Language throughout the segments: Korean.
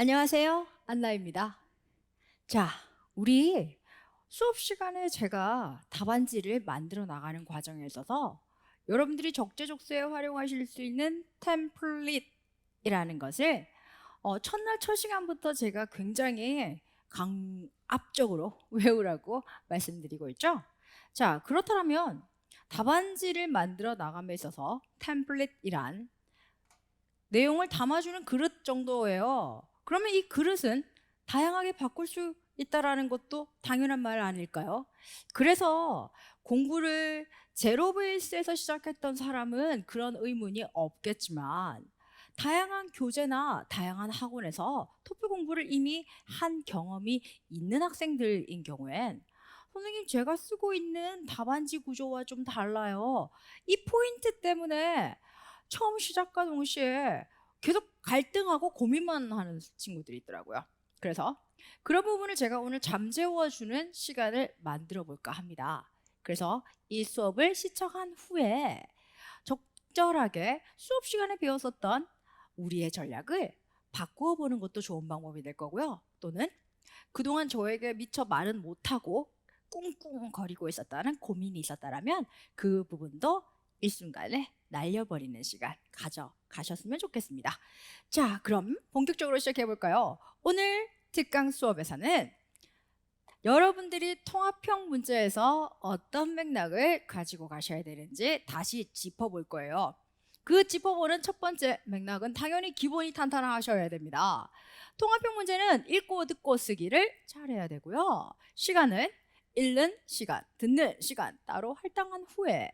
안녕하세요. 안나입니다. 자, 우리 수업 시간에 제가 답안지를 만들어 나가는 과정에 있어서 여러분들이 적재적소에 활용하실 수 있는 템플릿이라는 것을 첫날 첫 시간부터 제가 굉장히 강압적으로 외우라고 말씀드리고 있죠. 자, 그렇다면 답안지를 만들어 나감에 있어서 템플릿이란 내용을 담아주는 그릇 정도예요. 그러면 이 그릇은 다양하게 바꿀 수 있다라는 것도 당연한 말 아닐까요? 그래서 공부를 제로 베이스에서 시작했던 사람은 그런 의문이 없겠지만 다양한 교재나 다양한 학원에서 토플 공부를 이미 한 경험이 있는 학생들인 경우엔 선생님 제가 쓰고 있는 답안지 구조와 좀 달라요. 이 포인트 때문에 처음 시작과 동시에 계속 갈등하고 고민만 하는 친구들이 있더라고요. 그래서 그런 부분을 제가 오늘 잠재워주는 시간을 만들어 볼까 합니다. 그래서 이 수업을 시청한 후에 적절하게 수업 시간에 배웠었던 우리의 전략을 바꾸어 보는 것도 좋은 방법이 될 거고요. 또는 그동안 저에게 미처 말은 못하고 꿍꿍거리고 있었다는 고민이 있었다면 그 부분도 일순간에 날려버리는 시간 가져가셨으면 좋겠습니다. 자, 그럼 본격적으로 시작해 볼까요? 오늘 특강 수업에서는 여러분들이 통합형 문제에서 어떤 맥락을 가지고 가셔야 되는지 다시 짚어볼 거예요. 그 짚어보는 첫 번째 맥락은 당연히 기본이 탄탄하셔야 됩니다. 통합형 문제는 읽고 듣고 쓰기를 잘해야 되고요. 시간은 읽는 시간, 듣는 시간 따로 할당한 후에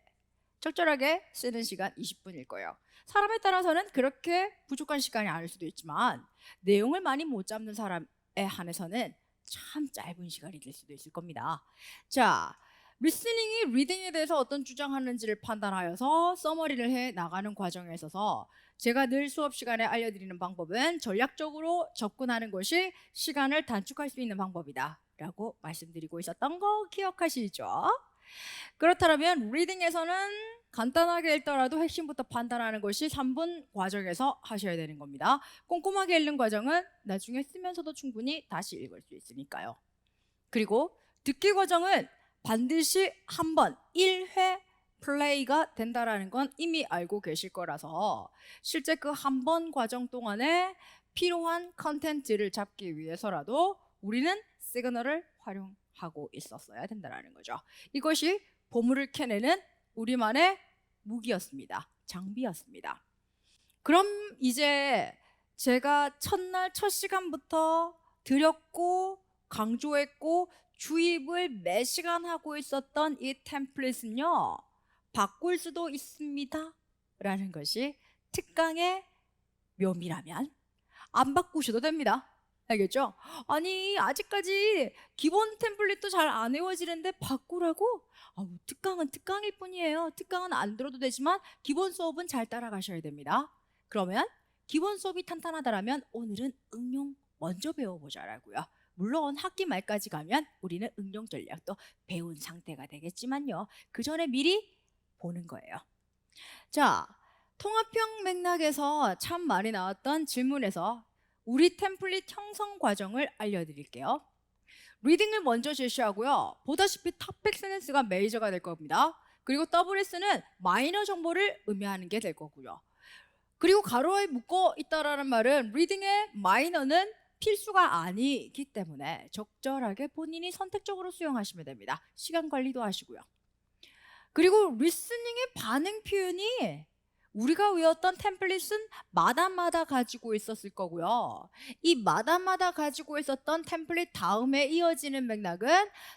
적절하게 쓰는 시간 20분일 거예요. 사람에 따라서는 그렇게 부족한 시간이 아닐 수도 있지만 내용을 많이 못 잡는 사람에 한해서는 참 짧은 시간이 될 수도 있을 겁니다. 자, 리스닝이 리딩에 대해서 어떤 주장하는지를 판단하여서 서머리를 해 나가는 과정에 있어서 제가 늘 수업 시간에 알려드리는 방법은 전략적으로 접근하는 것이 시간을 단축할 수 있는 방법이다 라고 말씀드리고 있었던 거 기억하시죠? 그렇다면 리딩에서는 간단하게 읽더라도 핵심부터 판단하는 것이 3분 과정에서 하셔야 되는 겁니다. 꼼꼼하게 읽는 과정은 나중에 쓰면서도 충분히 다시 읽을 수 있으니까요. 그리고 듣기 과정은 반드시 한 번 1회 플레이가 된다라는 건 이미 알고 계실 거라서 실제 그 한 번 과정 동안에 필요한 컨텐츠를 잡기 위해서라도 우리는 시그널을 활용하고 있었어야 된다는 거죠. 이것이 보물을 캐내는 우리만의 무기였습니다. 장비였습니다. 그럼 이제 제가 첫날 첫 시간부터 드렸고 강조했고 주입을 매 시간 하고 있었던 이 템플릿은요, 바꿀 수도 있습니다 라는 것이 특강의 묘미라면 안 바꾸셔도 됩니다. 알겠죠? 아니 아직까지 기본 템플릿도 잘 안 외워지는데 바꾸라고? 특강은 특강일 뿐이에요. 특강은 안 들어도 되지만 기본 수업은 잘 따라가셔야 됩니다. 그러면 기본 수업이 탄탄하다라면 오늘은 응용 먼저 배워보자라고요. 물론 학기 말까지 가면 우리는 응용 전략도 배운 상태가 되겠지만요. 그 전에 미리 보는 거예요. 자, 통합형 맥락에서 참 많이 나왔던 질문에서 우리 템플릿 형성 과정을 알려드릴게요. 리딩을 먼저 제시하고요. 보다시피 탑백 센텐스가 메이저가 될 겁니다. 그리고 WS는 마이너 정보를 의미하는 게 될 거고요. 그리고 가로에 묶어 있다라는 말은 리딩의 마이너는 필수가 아니기 때문에 적절하게 본인이 선택적으로 수용하시면 됩니다. 시간 관리도 하시고요. 그리고 리스닝의 반응 표현이 우리가 외웠던 템플릿은 마다마다 가지고 있었을 거고요. 이 마다마다 가지고 있었던 템플릿 다음에 이어지는 맥락은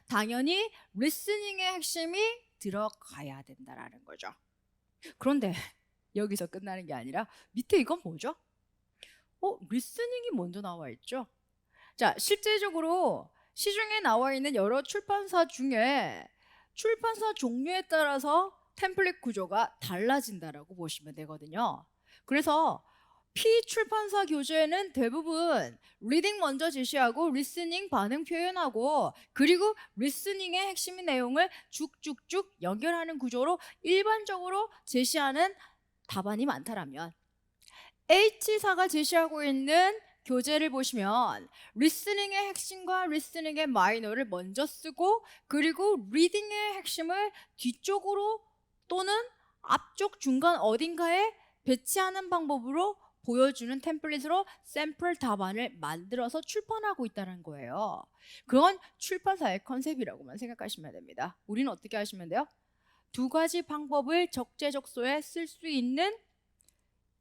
당연히 리스닝의 핵심이 들어가야 된다는 거죠. 그런데 여기서 끝나는 게 아니라 밑에 이건 뭐죠? 리스닝이 먼저 나와 있죠. 자, 실제적으로 시중에 나와 있는 여러 출판사 중에 출판사 종류에 따라서 템플릿 구조가 달라진다라고 보시면 되거든요. 그래서 피출판사 교재는 대부분 리딩 먼저 제시하고 리스닝 반응 표현하고 그리고 리스닝의 핵심 내용을 쭉쭉쭉 연결하는 구조로 일반적으로 제시하는 답안이 많다라면 H사가 제시하고 있는 교재를 보시면 리스닝의 핵심과 리스닝의 마이너를 먼저 쓰고 그리고 리딩의 핵심을 뒤쪽으로 또는 앞쪽 중간 어딘가에 배치하는 방법으로 보여주는 템플릿으로 샘플 답안을 만들어서 출판하고 있다는 거예요. 그건 출판사의 컨셉이라고만 생각하시면 됩니다. 우리는 어떻게 하시면 돼요? 두 가지 방법을 적재적소에 쓸 수 있는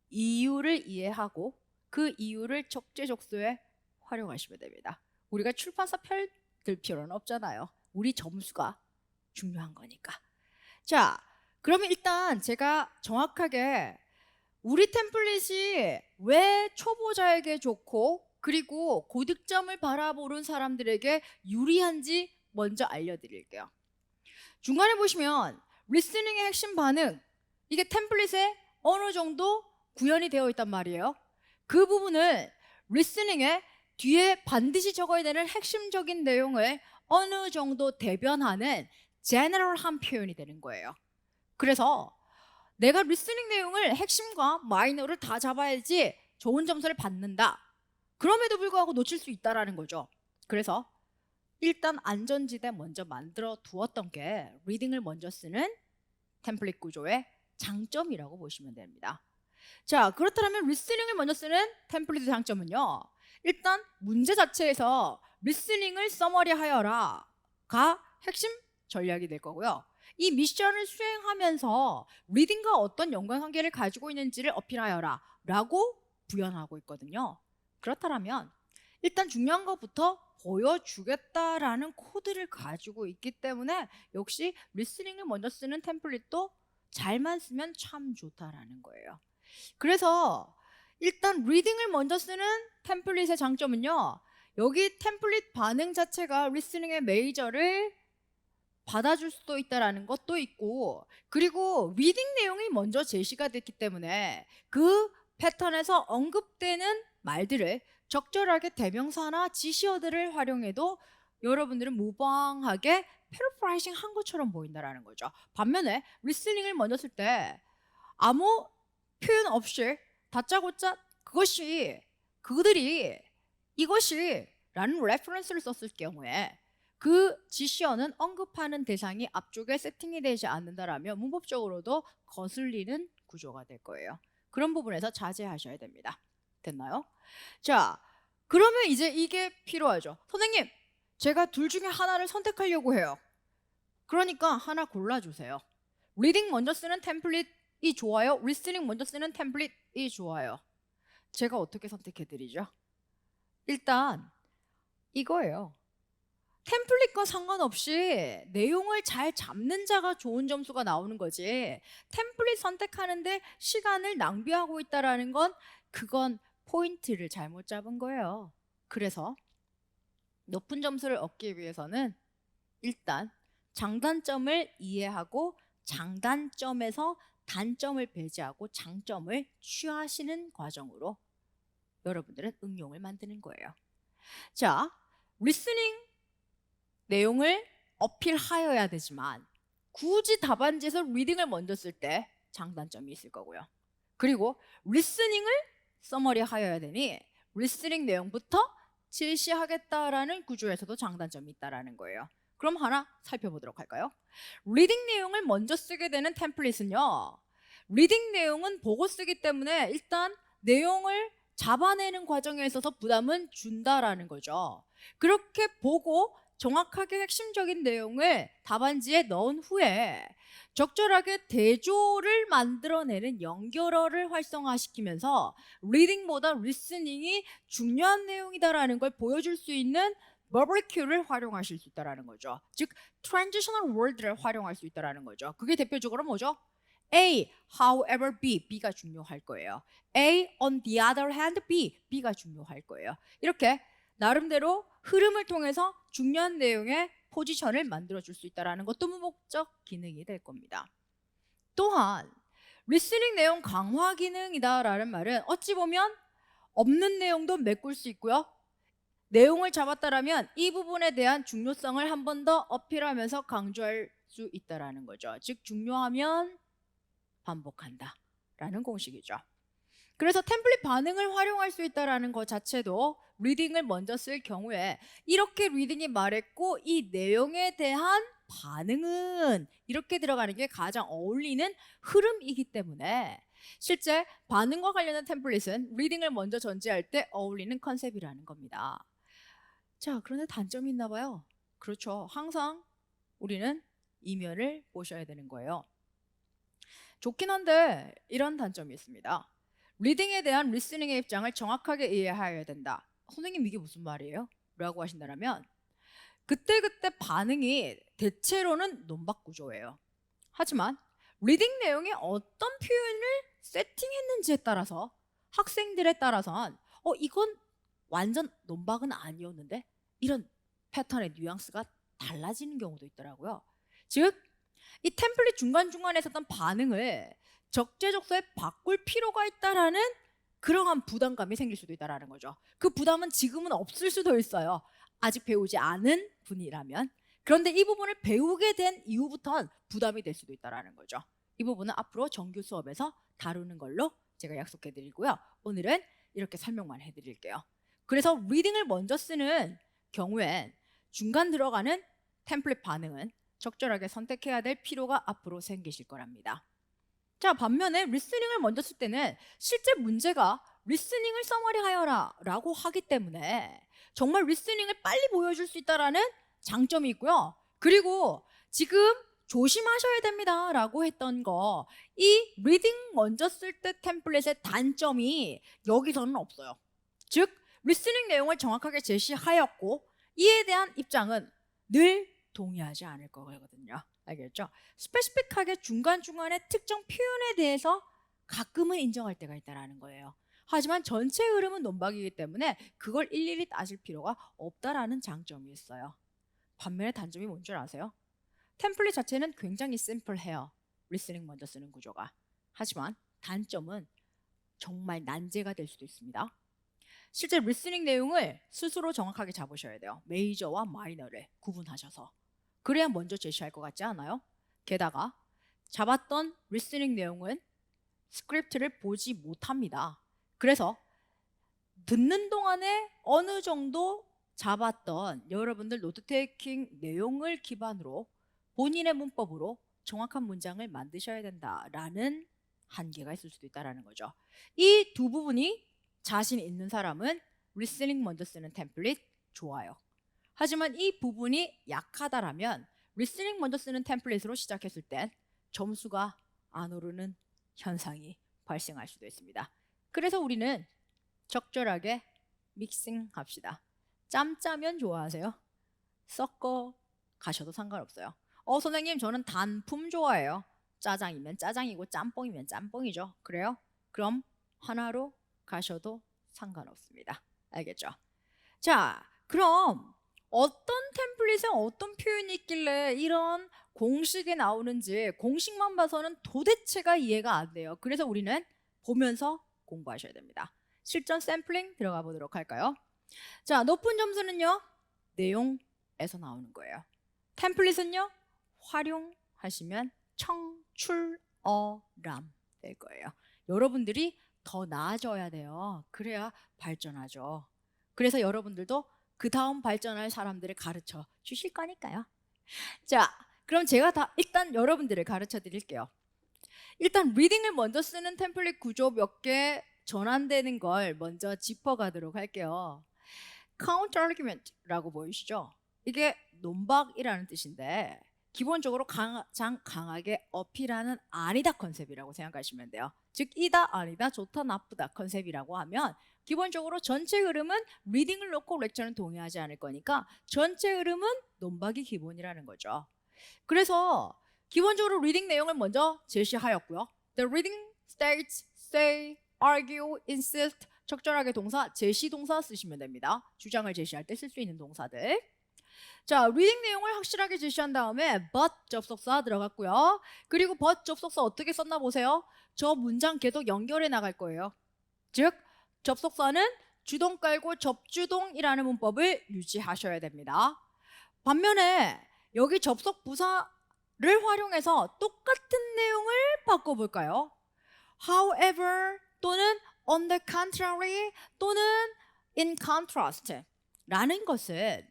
이유를 이해하고 그 이유를 적재적소에 활용하시면 됩니다. 우리가 출판사 편 들 필요는 없잖아요. 우리 점수가 중요한 거니까. 자, 그러면 일단 제가 정확하게 우리 템플릿이 왜 초보자에게 좋고 그리고 고득점을 바라보는 사람들에게 유리한지 먼저 알려드릴게요. 중간에 보시면 리스닝의 핵심 반응, 이게 템플릿에 어느 정도 구현이 되어 있단 말이에요. 그 부분을 리스닝에 뒤에 반드시 적어야 되는 핵심적인 내용을 어느 정도 대변하는 제너럴한 표현이 되는 거예요. 그래서 내가 리스닝 내용을 핵심과 마이너를 다 잡아야지 좋은 점수를 받는다. 그럼에도 불구하고 놓칠 수 있다는 거죠. 그래서 일단 안전지대 먼저 만들어 두었던 게 리딩을 먼저 쓰는 템플릿 구조의 장점이라고 보시면 됩니다. 자, 그렇다면 리스닝을 먼저 쓰는 템플릿의 장점은요, 일단 문제 자체에서 리스닝을 서머리하여라가 핵심 전략이 될 거고요. 이 미션을 수행하면서 리딩과 어떤 연관관계를 가지고 있는지를 어필하여라 라고 부연하고 있거든요. 그렇다면 일단 중요한 것부터 보여주겠다라는 코드를 가지고 있기 때문에 역시 리스닝을 먼저 쓰는 템플릿도 잘만 쓰면 참 좋다라는 거예요. 그래서 일단 리딩을 먼저 쓰는 템플릿의 장점은요, 여기 템플릿 반응 자체가 리스닝의 메이저를 받아줄 수도 있다라는 것도 있고, 그리고 리딩 내용이 먼저 제시가 됐기 때문에 그 패턴에서 언급되는 말들을 적절하게 대명사나 지시어들을 활용해도 여러분들은 무방하게 패러프라이징 한 것처럼 보인다라는 거죠. 반면에 리스닝을 먼저 쓸 때 아무 표현 없이 다짜고짜 그들이 이것이 라는 레퍼런스를 썼을 경우에 그 지시어는 언급하는 대상이 앞쪽에 세팅이 되지 않는다라면 문법적으로도 거슬리는 구조가 될 거예요. 그런 부분에서 자제하셔야 됩니다. 됐나요? 자, 그러면 이제 이게 필요하죠. 선생님, 제가 둘 중에 하나를 선택하려고 해요. 그러니까 하나 골라주세요. 리딩 먼저 쓰는 템플릿이 좋아요? 리스닝 먼저 쓰는 템플릿이 좋아요? 제가 어떻게 선택해드리죠? 일단 이거예요. 템플릿과 상관없이 내용을 잘 잡는 자가 좋은 점수가 나오는 거지, 템플릿 선택하는데 시간을 낭비하고 있다는 건 그건 포인트를 잘못 잡은 거예요. 그래서 높은 점수를 얻기 위해서는 일단 장단점을 이해하고 장단점에서 단점을 배제하고 장점을 취하시는 과정으로 여러분들은 응용을 만드는 거예요. 자, 리스닝 내용을 어필하여야 되지만 굳이 답안지에서 리딩을 먼저 쓸 때 장단점이 있을 거고요. 그리고 리스닝을 서머리 하여야 되니 리스닝 내용부터 제시하겠다라는 구조에서도 장단점이 있다라는 거예요. 그럼 하나 살펴보도록 할까요? 리딩 내용을 먼저 쓰게 되는 템플릿은요, 리딩 내용은 보고 쓰기 때문에 일단 내용을 잡아내는 과정에 있어서 부담은 준다라는 거죠. 그렇게 보고 정확하게 핵심적인 내용을 답안지에 넣은 후에 적절하게 대조를 만들어내는 연결어를 활성화시키면서 리딩보다 리스닝이 중요한 내용이다라는 걸 보여줄 수 있는 버블 큐를 활용하실 수 있다는 거죠. 즉 트랜지셔널 월드를 활용할 수 있다는 거죠. 그게 대표적으로 뭐죠? A, however B, B가 중요할 거예요. A, on the other hand B, B가 중요할 거예요. 이렇게 나름대로 흐름을 통해서 중요한 내용의 포지션을 만들어줄 수 있다는 것도 무목적 기능이 될 겁니다. 또한 리스닝 내용 강화 기능이다라는 말은 어찌 보면 없는 내용도 메꿀 수 있고요, 내용을 잡았다라면 이 부분에 대한 중요성을 한 번 더 어필하면서 강조할 수 있다라는 거죠. 즉 중요하면 반복한다 라는 공식이죠. 그래서 템플릿 반응을 활용할 수 있다는 것 자체도 리딩을 먼저 쓸 경우에 이렇게 리딩이 말했고 이 내용에 대한 반응은 이렇게 들어가는 게 가장 어울리는 흐름이기 때문에 실제 반응과 관련된 템플릿은 리딩을 먼저 전제할 때 어울리는 컨셉이라는 겁니다. 자, 그런데 단점이 있나 봐요. 그렇죠. 항상 우리는 이면을 보셔야 되는 거예요. 좋긴 한데 이런 단점이 있습니다. 리딩에 대한 리스닝의 입장을 정확하게 이해해야 된다. 선생님 이게 무슨 말이에요? 라고 하신다면 그때그때 반응이 대체로는 논박 구조예요. 하지만 리딩 내용이 어떤 표현을 세팅했는지에 따라서 학생들에 따라선 이건 완전 논박은 아니었는데 이런 패턴의 뉘앙스가 달라지는 경우도 있더라고요. 즉, 이 템플릿 중간중간에 있었던 반응을 적재적소에 바꿀 필요가 있다라는 그러한 부담감이 생길 수도 있다는 거죠. 그 부담은 지금은 없을 수도 있어요. 아직 배우지 않은 분이라면. 그런데 이 부분을 배우게 된 이후부터는 부담이 될 수도 있다는 거죠. 이 부분은 앞으로 정규 수업에서 다루는 걸로 제가 약속해 드리고요. 오늘은 이렇게 설명만 해드릴게요. 그래서 리딩을 먼저 쓰는 경우엔 중간 들어가는 템플릿 반응은 적절하게 선택해야 될 필요가 앞으로 생기실 거랍니다. 자, 반면에 리스닝을 먼저 쓸 때는 실제 문제가 리스닝을 서머리하여라 라고 하기 때문에 정말 리스닝을 빨리 보여줄 수 있다는 장점이 있고요. 그리고 지금 조심하셔야 됩니다 라고 했던 거, 이 리딩 먼저 쓸 때 템플릿의 단점이 여기서는 없어요. 즉, 리스닝 내용을 정확하게 제시하였고 이에 대한 입장은 늘 동의하지 않을 거거든요. 알겠죠? 스페시픽하게 중간중간에 특정 표현에 대해서 가끔은 인정할 때가 있다는 거예요. 하지만 전체 흐름은 논박이기 때문에 그걸 일일이 따질 필요가 없다라는 장점이 있어요. 반면에 단점이 뭔 줄 아세요? 템플릿 자체는 굉장히 심플해요. 리스닝 먼저 쓰는 구조가. 하지만 단점은 정말 난제가 될 수도 있습니다. 실제 리스닝 내용을 스스로 정확하게 잡으셔야 돼요. 메이저와 마이너를 구분하셔서. 그래야 먼저 제시할 것 같지 않아요? 게다가 잡았던 리스닝 내용은 스크립트를 보지 못합니다. 그래서 듣는 동안에 어느 정도 잡았던 여러분들 노트테이킹 내용을 기반으로 본인의 문법으로 정확한 문장을 만드셔야 된다라는 한계가 있을 수도 있다는 거죠. 이 두 부분이 자신 있는 사람은 리스닝 먼저 쓰는 템플릿 좋아요. 하지만 이 부분이 약하다라면 리스닝 먼저 쓰는 템플릿으로 시작했을 땐 점수가 안 오르는 현상이 발생할 수도 있습니다. 그래서 우리는 적절하게 믹싱합시다. 짬짜면 좋아하세요? 섞어 가셔도 상관없어요. 선생님 저는 단품 좋아해요. 짜장이면 짜장이고 짬뽕이면 짬뽕이죠. 그래요? 그럼 하나로 가셔도 상관없습니다. 알겠죠? 자, 그럼 어떤 템플릿에 어떤 표현이 있길래 이런 공식이 나오는지 공식만 봐서는 도대체가 이해가 안 돼요. 그래서 우리는 보면서 공부하셔야 됩니다. 실전 샘플링 들어가 보도록 할까요? 자, 높은 점수는요, 내용에서 나오는 거예요. 템플릿은요, 활용하시면 청출어람 될 거예요. 여러분들이 더 나아져야 돼요. 그래야 발전하죠. 그래서 여러분들도 그 다음 발전할 사람들을 가르쳐 주실 거니까요. 자, 그럼 제가 일단 여러분들을 가르쳐 드릴게요. 일단 리딩을 먼저 쓰는 템플릿 구조 몇 개 전환되는 걸 먼저 짚어가도록 할게요. counter argument라고 보이시죠? 이게 논박이라는 뜻인데 기본적으로 가장 강하게 어필하는 아니다 컨셉이라고 생각하시면 돼요. 즉 이다 아니다 좋다 나쁘다 컨셉이라고 하면 기본적으로 전체 흐름은 리딩을 놓고 렉처는 동의하지 않을 거니까 전체 흐름은 논박이 기본이라는 거죠. 그래서 기본적으로 리딩 내용을 먼저 제시하였고요. The reading states, say, argue, insist 적절하게 동사, 제시 동사 쓰시면 됩니다. 주장을 제시할 때 쓸 수 있는 동사들. 자, 리딩 내용을 확실하게 제시한 다음에 but 접속사 들어갔고요. 그리고 but 접속사 어떻게 썼나 보세요. 저 문장 계속 연결해 나갈 거예요. 즉, 접속사는 주동 깔고 접주동이라는 문법을 유지하셔야 됩니다. 반면에 여기 접속 부사를 활용해서 똑같은 내용을 바꿔볼까요? However 또는 on the contrary 또는 in contrast 라는 것은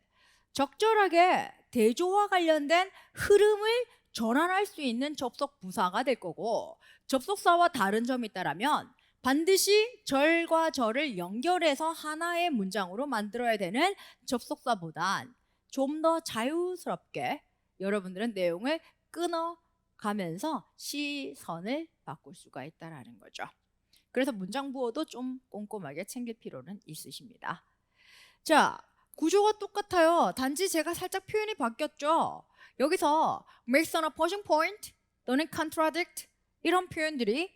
적절하게 대조와 관련된 흐름을 전환할 수 있는 접속 부사가 될 거고, 접속사와 다른 점이 있다라면 반드시 절과 절을 연결해서 하나의 문장으로 만들어야 되는 접속사보단 좀 더 자유스럽게 여러분들은 내용을 끊어가면서 시선을 바꿀 수가 있다는 거죠. 그래서 문장 부호도 좀 꼼꼼하게 챙길 필요는 있으십니다. 자, 구조가 똑같아요. 단지 제가 살짝 표현이 바뀌었죠. 여기서 makes an opposing point 또는 contradict 이런 표현들이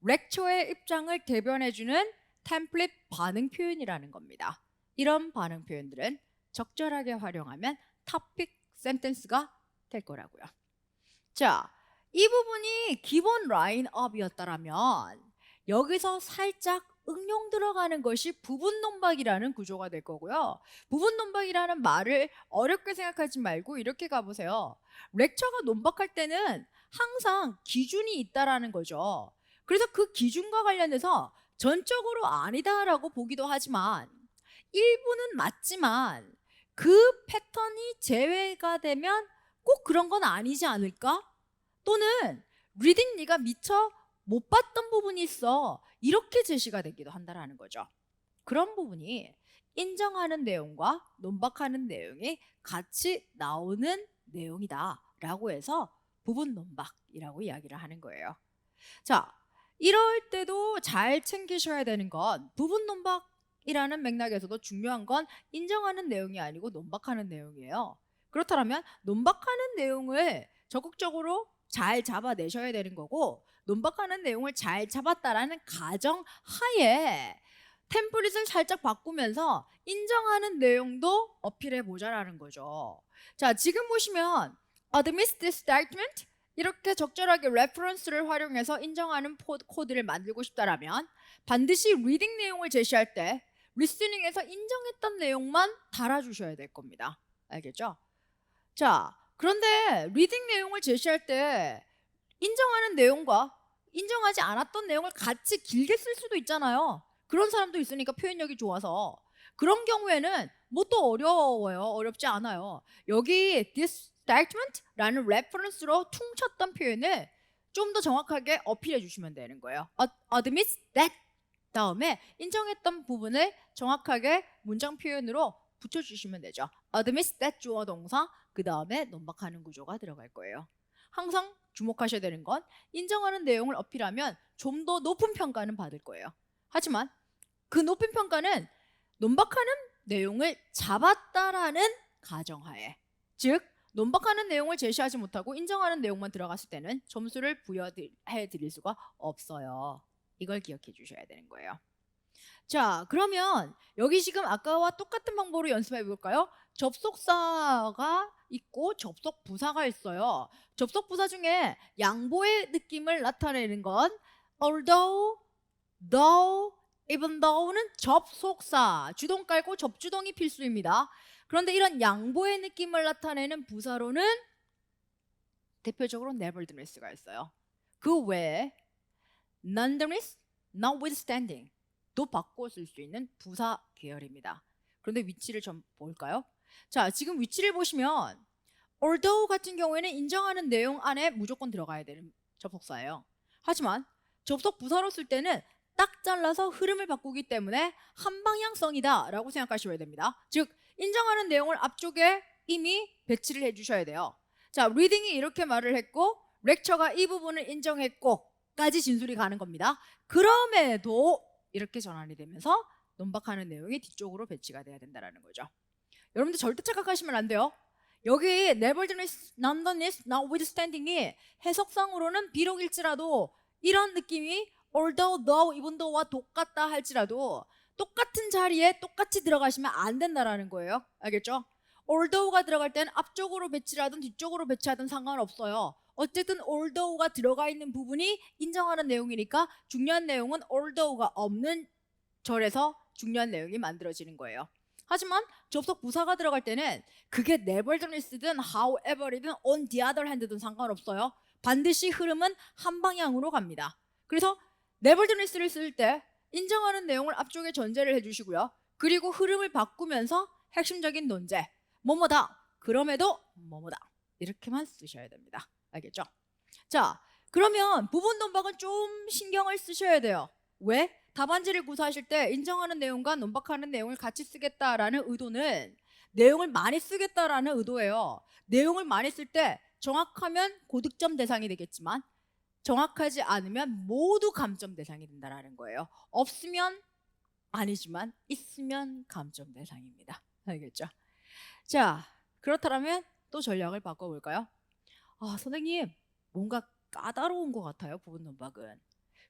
렉처의 입장을 대변해주는 템플릿 반응 표현이라는 겁니다. 이런 반응 표현들은 적절하게 활용하면 topic sentence가 될 거라고요. 자, 이 부분이 기본 라인업이었다면 여기서 살짝 응용 들어가는 것이 부분 논박이라는 구조가 될 거고요. 부분 논박이라는 말을 어렵게 생각하지 말고 이렇게 가보세요. 렉처가 논박할 때는 항상 기준이 있다라는 거죠. 그래서 그 기준과 관련해서 전적으로 아니다라고 보기도 하지만 일부는 맞지만 그 패턴이 제외가 되면 꼭 그런 건 아니지 않을까? 또는 리딩 네가 미처 못 봤던 부분이 있어. 이렇게 제시가 되기도 한다는 거죠. 그런 부분이 인정하는 내용과 논박하는 내용이 같이 나오는 내용이다 라고 해서 부분 논박이라고 이야기를 하는 거예요. 자, 이럴 때도 잘 챙기셔야 되는 건 부분 논박이라는 맥락에서도 중요한 건 인정하는 내용이 아니고 논박하는 내용이에요. 그렇다면 논박하는 내용을 적극적으로 잘 잡아내셔야 되는 거고, 논박하는 내용을 잘 잡았다라는 가정 하에 템플릿을 살짝 바꾸면서 인정하는 내용도 어필해 보자라는 거죠. 자, 지금 보시면 admits this statement 이렇게 적절하게 레퍼런스를 활용해서 인정하는 코드를 만들고 싶다라면 반드시 리딩 내용을 제시할 때 리스닝에서 인정했던 내용만 달아주셔야 될 겁니다. 알겠죠? 자, 그런데 리딩 내용을 제시할 때 인정하는 내용과 인정하지 않았던 내용을 같이 길게 쓸 수도 있잖아요. 그런 사람도 있으니까 표현력이 좋아서. 그런 경우에는 뭐 또 어려워요. 어렵지 않아요. 여기 this statement라는 레퍼런스로 퉁쳤던 표현을 좀 더 정확하게 어필해 주시면 되는 거예요. admits that 다음에 인정했던 부분을 정확하게 문장 표현으로 붙여주시면 되죠. admits that 주어 동사 그 다음에 논박하는 구조가 들어갈 거예요. 항상 주목하셔야 되는 건 인정하는 내용을 어필하면 좀 더 높은 평가는 받을 거예요. 하지만 그 높은 평가는 논박하는 내용을 잡았다라는 가정하에, 즉 논박하는 내용을 제시하지 못하고 인정하는 내용만 들어갔을 때는 점수를 부여해 드릴 수가 없어요. 이걸 기억해 주셔야 되는 거예요. 자, 그러면 여기 지금 아까와 똑같은 방법으로 연습해 볼까요? 접속사가 있고 접속 부사가 있어요. 접속 부사 중에 양보의 느낌을 나타내는 건 although, though, even though는 접속사, 주동 깔고 접주동이 필수입니다. 그런데 이런 양보의 느낌을 나타내는 부사로는 대표적으로 nevertheless가 있어요. 그 외에 nonetheless, notwithstanding 도 바꿔 쓸 수 있는 부사 계열입니다. 그런데 위치를 좀 볼까요? 자, 지금 위치를 보시면 although 같은 경우에는 인정하는 내용 안에 무조건 들어가야 되는 접속사예요. 하지만 접속 부사로 쓸 때는 딱 잘라서 흐름을 바꾸기 때문에 한방향성이다 라고 생각하셔야 됩니다. 즉 인정하는 내용을 앞쪽에 이미 배치를 해주셔야 돼요. 자, 리딩이 이렇게 말을 했고 렉처가 이 부분을 인정했고 까지 진술이 가는 겁니다. 그럼에도 이렇게 전환이 되면서 논박하는 내용이 뒤쪽으로 배치가 돼야 된다는 거죠. 여러분들 절대 착각하시면 안 돼요. 여기 nevertheless, nonetheless, notwithstanding이 해석상으로는 비록일지라도 이런 느낌이 although, though, even though와 똑같다 할지라도 똑같은 자리에 똑같이 들어가시면 안 된다는 거예요. 알겠죠? although가 들어갈 때는 앞쪽으로 배치하든 뒤쪽으로 배치하든 상관없어요. 어쨌든 although가 들어가 있는 부분이 인정하는 내용이니까 중요한 내용은 although가 없는 절에서 중요한 내용이 만들어지는 거예요. 하지만 접속 부사가 들어갈 때는 그게 nevertheless든 however이든 on the other hand든 상관없어요. 반드시 흐름은 한 방향으로 갑니다. 그래서 nevertheless를 쓸 때 인정하는 내용을 앞쪽에 전제를 해주시고요. 그리고 흐름을 바꾸면서 핵심적인 논제, 뭐뭐다, 그럼에도 뭐뭐다, 이렇게만 쓰셔야 됩니다. 알겠죠? 자, 그러면 부분 논박은 좀 신경을 쓰셔야 돼요. 왜? 답안지를 구사하실 때 인정하는 내용과 논박하는 내용을 같이 쓰겠다라는 의도는 내용을 많이 쓰겠다라는 의도예요. 내용을 많이 쓸 때 정확하면 고득점 대상이 되겠지만 정확하지 않으면 모두 감점 대상이 된다는 거예요. 없으면 아니지만 있으면 감점 대상입니다. 알겠죠? 자, 그렇다면 또 전략을 바꿔볼까요? 아, 선생님, 뭔가 까다로운 것 같아요, 부분 논박은.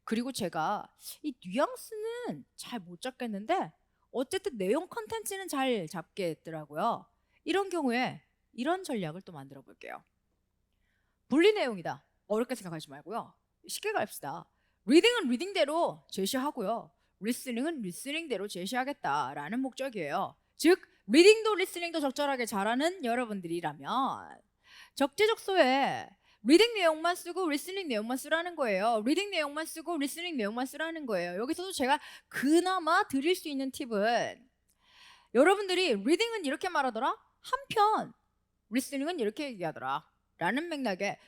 그리고 제가 이 뉘앙스는 잘 못 잡겠는데 어쨌든 내용 컨텐츠는 잘 잡겠더라고요. 이런 경우에 이런 전략을 또 만들어 볼게요. 분리 내용이다. 어렵게 생각하지 말고요. 쉽게 갑시다. 리딩은 리딩대로 제시하고요. 리스닝은 리스닝대로 제시하겠다라는 목적이에요. 즉 리딩도 리스닝도 적절하게 잘하는 여러분들이라면 적재적소에 리딩 내용만 쓰고 리스닝 내용만 쓰라는 거예요. 리딩 내용만 쓰고 리스닝 내용만 쓰라는 거예요. 여기서도 제가 그나마 드릴 수 있는 팁은 여러분들이 리딩은 이렇게 말하더라, 한편 리스닝은 이렇게 얘기하더라 라는 맥락에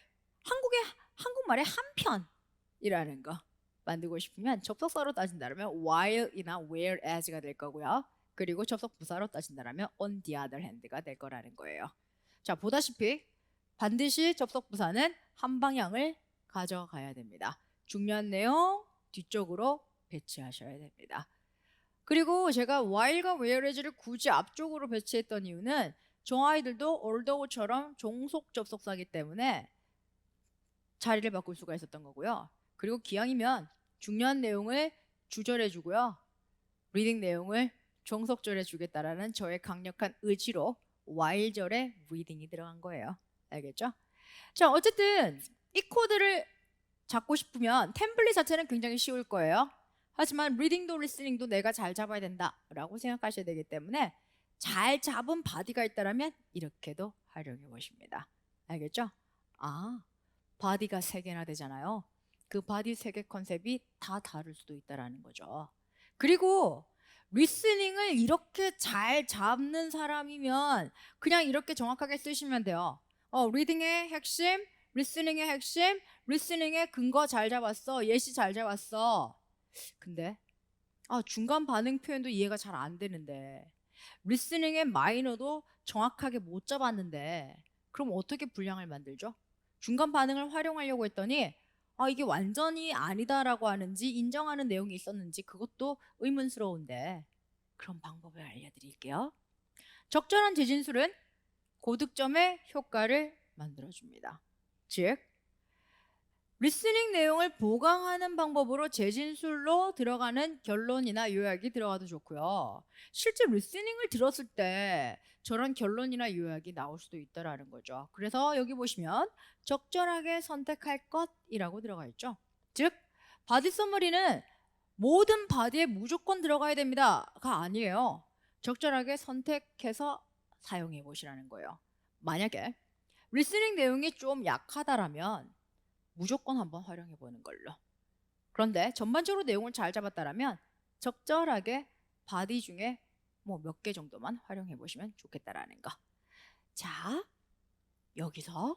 한국말의 한편이라는 거 만들고 싶으면 접속사로 따진다면 while이나 whereas가 될 거고요. 그리고 접속 부사로 따진다면 on the other hand가 될 거라는 거예요. 자, 보다시피 반드시 접속 부사는 한 방향을 가져가야 됩니다. 중요한 내용 뒤쪽으로 배치하셔야 됩니다. 그리고 제가 while과 whereas를 굳이 앞쪽으로 배치했던 이유는 저 아이들도 although처럼 종속 접속사이기 때문에 자리를 바꿀 수가 있었던 거고요. 그리고 기왕이면 중요한 내용을 주절해 주고요. 리딩 내용을 종속절해 주겠다라는 저의 강력한 의지로 while절에 reading이 들어간 거예요. 알겠죠? 자, 어쨌든 이 코드를 잡고 싶으면 템플릿 자체는 굉장히 쉬울 거예요. 하지만 리딩도 리스닝도 내가 잘 잡아야 된다라고 생각하셔야 되기 때문에 잘 잡은 바디가 있다면 이렇게도 활용해 보십니다. 알겠죠? 아, 바디가 3개나 되잖아요. 그 바디 3개 컨셉이 다 다를 수도 있다는 거죠. 그리고 리스닝을 이렇게 잘 잡는 사람이면 그냥 이렇게 정확하게 쓰시면 돼요. 리딩의 핵심, 리스닝의 핵심, 리스닝의 근거 잘 잡았어, 예시 잘 잡았어. 근데 중간 반응 표현도 이해가 잘 안 되는데 리스닝의 마이너도 정확하게 못 잡았는데 그럼 어떻게 분량을 만들죠? 중간 반응을 활용하려고 했더니 이게 완전히 아니다라고 하는지 인정하는 내용이 있었는지 그것도 의문스러운데 그런 방법을 알려드릴게요. 적절한 재진술은 고득점의 효과를 만들어줍니다. 즉 리스닝 내용을 보강하는 방법으로 재진술로 들어가는 결론이나 요약이 들어가도 좋고요. 실제 리스닝을 들었을 때 저런 결론이나 요약이 나올 수도 있다는 거죠. 그래서 여기 보시면 적절하게 선택할 것이라고 들어가 있죠. 즉 바디 서머리는 모든 바디에 무조건 들어가야 됩니다가 아니에요. 적절하게 선택해서 사용해 보시라는 거예요. 만약에 리스닝 내용이 좀 약하다라면 무조건 한번 활용해 보는 걸로. 그런데 전반적으로 내용을 잘 잡았다라면 적절하게 바디 중에 뭐 몇 개 정도만 활용해 보시면 좋겠다라는 거. 자, 여기서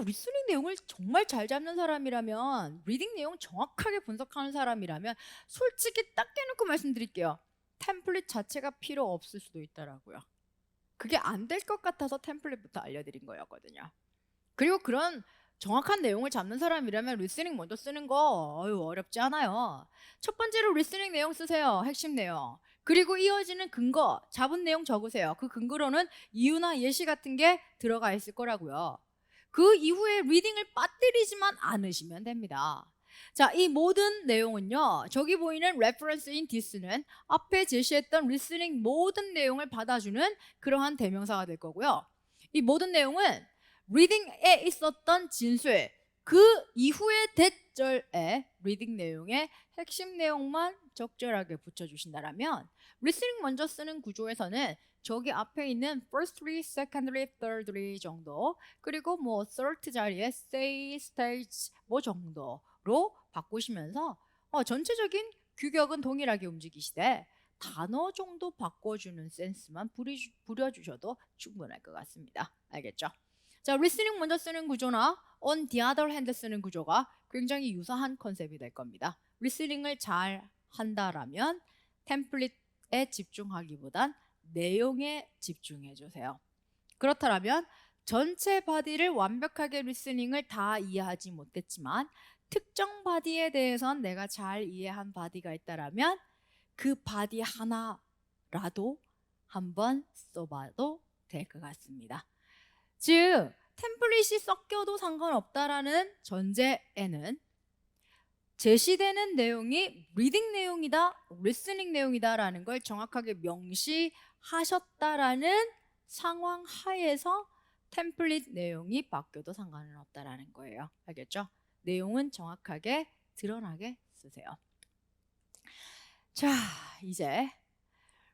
리스닝 내용을 정말 잘 잡는 사람이라면, 리딩 내용 정확하게 분석하는 사람이라면 솔직히 딱 대놓고 말씀드릴게요. 템플릿 자체가 필요 없을 수도 있더라고요. 그게 안 될 것 같아서 템플릿부터 알려드린 거였거든요. 그리고 그런 정확한 내용을 잡는 사람이라면 리스닝 먼저 쓰는 거 어렵지 않아요. 첫 번째로 리스닝 내용 쓰세요. 핵심 내용. 그리고 이어지는 근거, 잡은 내용 적으세요. 그 근거로는 이유나 예시 같은 게 들어가 있을 거라고요. 그 이후에 리딩을 빠뜨리지만 않으시면 됩니다. 자, 이 모든 내용은요, 저기 보이는 reference in this는 앞에 제시했던 리스닝 모든 내용을 받아주는 그러한 대명사가 될 거고요. 이 모든 내용은 리딩에 있었던 진술, 그 이후의 대절에 리딩 내용의 핵심 내용만 적절하게 붙여주신다면 리스닝 먼저 쓰는 구조에서는 저기 앞에 있는 firstly, secondly, thirdly 정도, 그리고 뭐 third 자리에 say, stage 뭐 정도로 바꾸시면서 전체적인 규격은 동일하게 움직이시되 단어 정도 바꿔주는 센스만 부려주셔도 충분할 것 같습니다. 알겠죠? 자, 리스닝 먼저 쓰는 구조나 on the other hand 쓰는 구조가 굉장히 유사한 컨셉이 될 겁니다. 리스닝을 잘 한다라면 템플릿에 집중하기보단 내용에 집중해 주세요. 그렇다면 전체 바디를 완벽하게 리스닝을 다 이해하지 못했지만 특정 바디에 대해선 내가 잘 이해한 바디가 있다라면 그 바디 하나라도 한번 써봐도 될 것 같습니다. 즉 템플릿이 섞여도 상관없다라는 전제에는 제시되는 내용이 리딩 내용이다, 리스닝 내용이다라는 걸 정확하게 명시하셨다라는 상황 하에서 템플릿 내용이 바뀌어도 상관은 없다라는 거예요. 알겠죠? 내용은 정확하게 드러나게 쓰세요. 자, 이제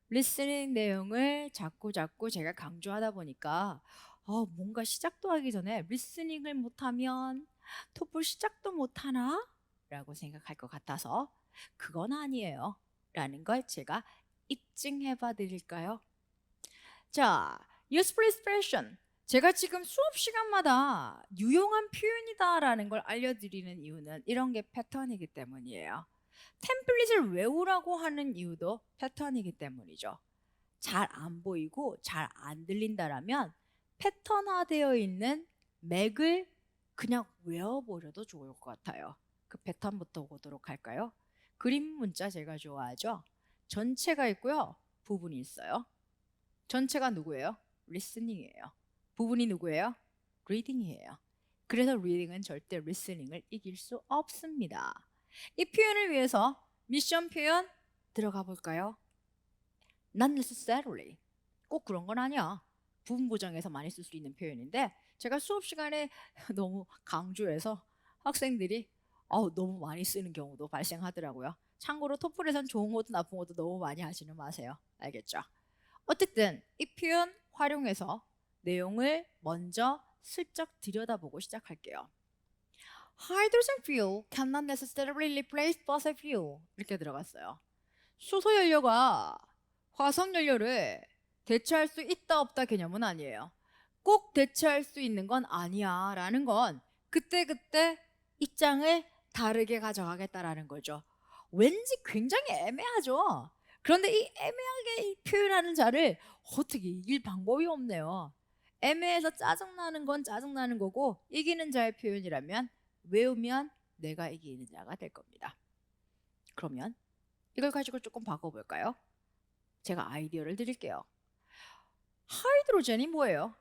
리스닝 내용을 자꾸 제가 강조하다 보니까 뭔가 시작도 하기 전에 리스닝을 못하면 토플 시작도 못하나? 라고 생각할 것 같아서 그건 아니에요 라는 걸 제가 입증해 봐 드릴까요? 자, useful expression. 제가 지금 수업 시간마다 유용한 표현이다 라는 걸 알려드리는 이유는 이런 게 패턴이기 때문이에요. 템플릿을 외우라고 하는 이유도 패턴이기 때문이죠. 잘 안 보이고 잘 안 들린다라면 패턴화되어 있는 맥을 그냥 외워버려도 좋을 것 같아요. 그 패턴부터 보도록 할까요? 그림 문자 제가 좋아하죠. 전체가 있고요. 부분이 있어요. 전체가 누구예요? 리스닝이에요. 부분이 누구예요? 리딩이에요. 그래서 리딩은 절대 리스닝을 이길 수 없습니다. 이 표현을 위해서 미션 표현 들어가 볼까요? Not necessarily. 꼭 그런 건 아니야. 부분 보정에서 많이 쓸 수 있는 표현인데 제가 수업 시간에 너무 강조해서 학생들이 너무 많이 쓰는 경우도 발생하더라고요. 참고로 토플에선 좋은 것도 나쁜 것도 너무 많이 하지는 마세요. 알겠죠? 어쨌든 이 표현 활용해서 내용을 먼저 슬쩍 들여다보고 시작할게요. Hydrogen fuel cannot necessarily replace fossil fuel. 이렇게 들어갔어요. 수소 연료가 화석 연료를 대체할 수 있다 없다 개념은 아니에요. 꼭 대체할 수 있는 건 아니야 라는 건 그때그때 입장을 다르게 가져가겠다라는 거죠. 왠지 굉장히 애매하죠. 그런데 이 애매하게 표현하는 자를 어떻게 이길 방법이 없네요. 애매해서 짜증나는 건 짜증나는 거고 이기는 자의 표현이라면 외우면 내가 이기는 자가 될 겁니다. 그러면 이걸 가지고 조금 바꿔볼까요? 제가 아이디어를 드릴게요. 하이드로젠이 뭐예요?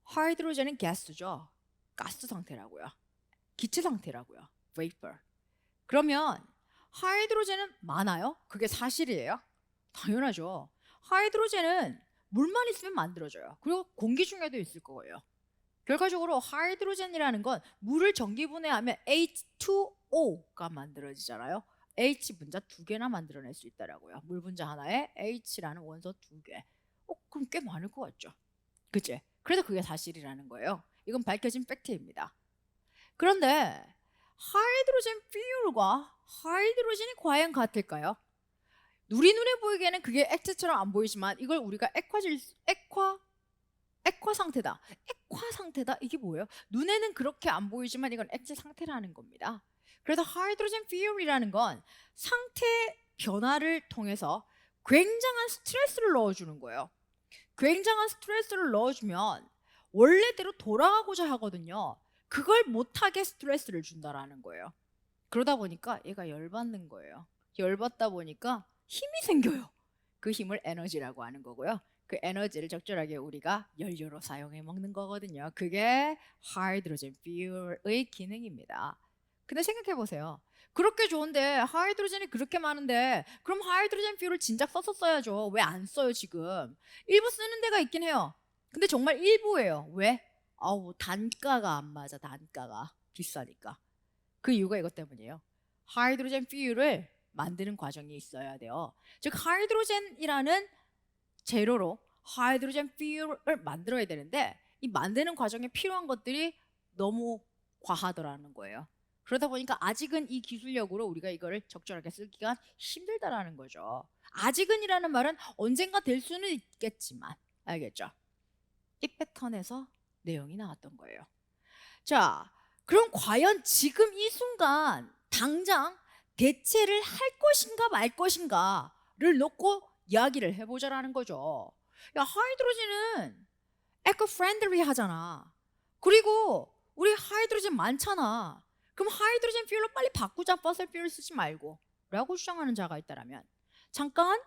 하이드로젠은 가스죠. 가스 상태라고요. 기체 상태라고요. vapor. 그러면 하이드로젠은 많아요? 그게 사실이에요? 당연하죠. 하이드로젠은 물만 있으면 만들어져요. 그리고 공기 중에도 있을 거예요. 결과적으로 하이드로젠이라는 건 물을 전기분해하면 H2O가 만들어지잖아요. H 분자 2개나 만들어낼 수 있다라고요. 물 분자 하나에 H라는 원소 2개. 그럼 꽤 많을 것 같죠? 그치? 그래서 그게 사실이라는 거예요. 이건 밝혀진 팩트입니다. 그런데 하이드로젠 퓨얼과 하이드로젠이 과연 같을까요? 우리 눈에 보이기에는 그게 액체처럼 안 보이지만 이걸 우리가 액화 상태다. 액화 상태다. 이게 뭐예요? 눈에는 그렇게 안 보이지만 이건 액체 상태라는 겁니다. 그래서 하이드로젠 퓨얼이라는 건 상태 변화를 통해서 굉장한 스트레스를 넣어주는 거예요. 굉장한 스트레스를 넣어주면 원래대로 돌아가고자 하거든요. 그걸 못하게 스트레스를 준다라는 거예요. 그러다 보니까 얘가 열받는 거예요. 열받다 보니까 힘이 생겨요. 그 힘을 에너지라고 하는 거고요. 그 에너지를 적절하게 우리가 연료로 사용해 먹는 거거든요. 그게 하이드로젠 퓨얼의 기능입니다. 근데 생각해 보세요. 그렇게 좋은데 하이드로젠이 그렇게 많은데 그럼 하이드로젠 퓨얼을 진작 썼었어야죠. 왜 안 써요 지금? 일부 쓰는 데가 있긴 해요. 근데 정말 일부예요. 왜? 단가가 안 맞아. 단가가 비싸니까. 그 이유가 이것 때문이에요. 하이드로젠 퓨얼을 만드는 과정이 있어야 돼요. 즉 하이드로젠이라는 재료로 하이드로젠 퓨얼을 만들어야 되는데 이 만드는 과정에 필요한 것들이 너무 과하더라는 거예요. 그러다 보니까 아직은 이 기술력으로 우리가 이거를 적절하게 쓰기가 힘들다라는 거죠. 아직은이라는 말은 언젠가 될 수는 있겠지만, 알겠죠? 이 패턴에서 내용이 나왔던 거예요. 자, 그럼 과연 지금 이 순간 당장 대체를 할 것인가 말 것인가를 놓고 이야기를 해보자라는 거죠. 야, 하이드로젠은 에코 프렌들리 하잖아. 그리고 우리 하이드로젠 많잖아. 그럼 하이드로젠 퓨얼로 빨리 바꾸자, 퍼슬 퓨얼 쓰지 말고 라고 주장하는 자가 있다면, 잠깐,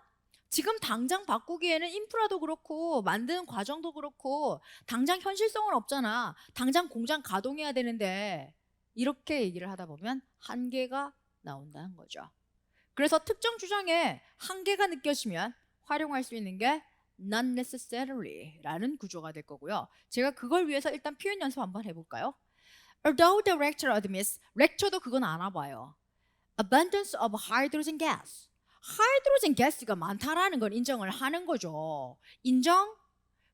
지금 당장 바꾸기에는 인프라도 그렇고 만드는 과정도 그렇고 당장 현실성은 없잖아. 당장 공장 가동해야 되는데, 이렇게 얘기를 하다 보면 한계가 나온다는 거죠. 그래서 특정 주장에 한계가 느껴지면 활용할 수 있는 게 not necessarily 라는 구조가 될 거고요. 제가 그걸 위해서 일단 표현 연습 한번 해볼까요? Although the rector admits, 렉처도 그건 안 와봐요. Abundance of hydrogen gas. 하이드로젠 가스가 많다라는 걸 인정을 하는 거죠. 인정?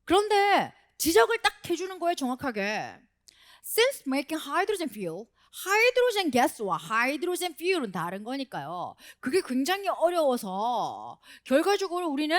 그런데 지적을 딱 해주는 거예요, 정확하게. Since making hydrogen fuel, 하이드로젠 가스와 하이드로젠 퓨얼은 다른 거니까요. 그게 굉장히 어려워서 결과적으로 우리는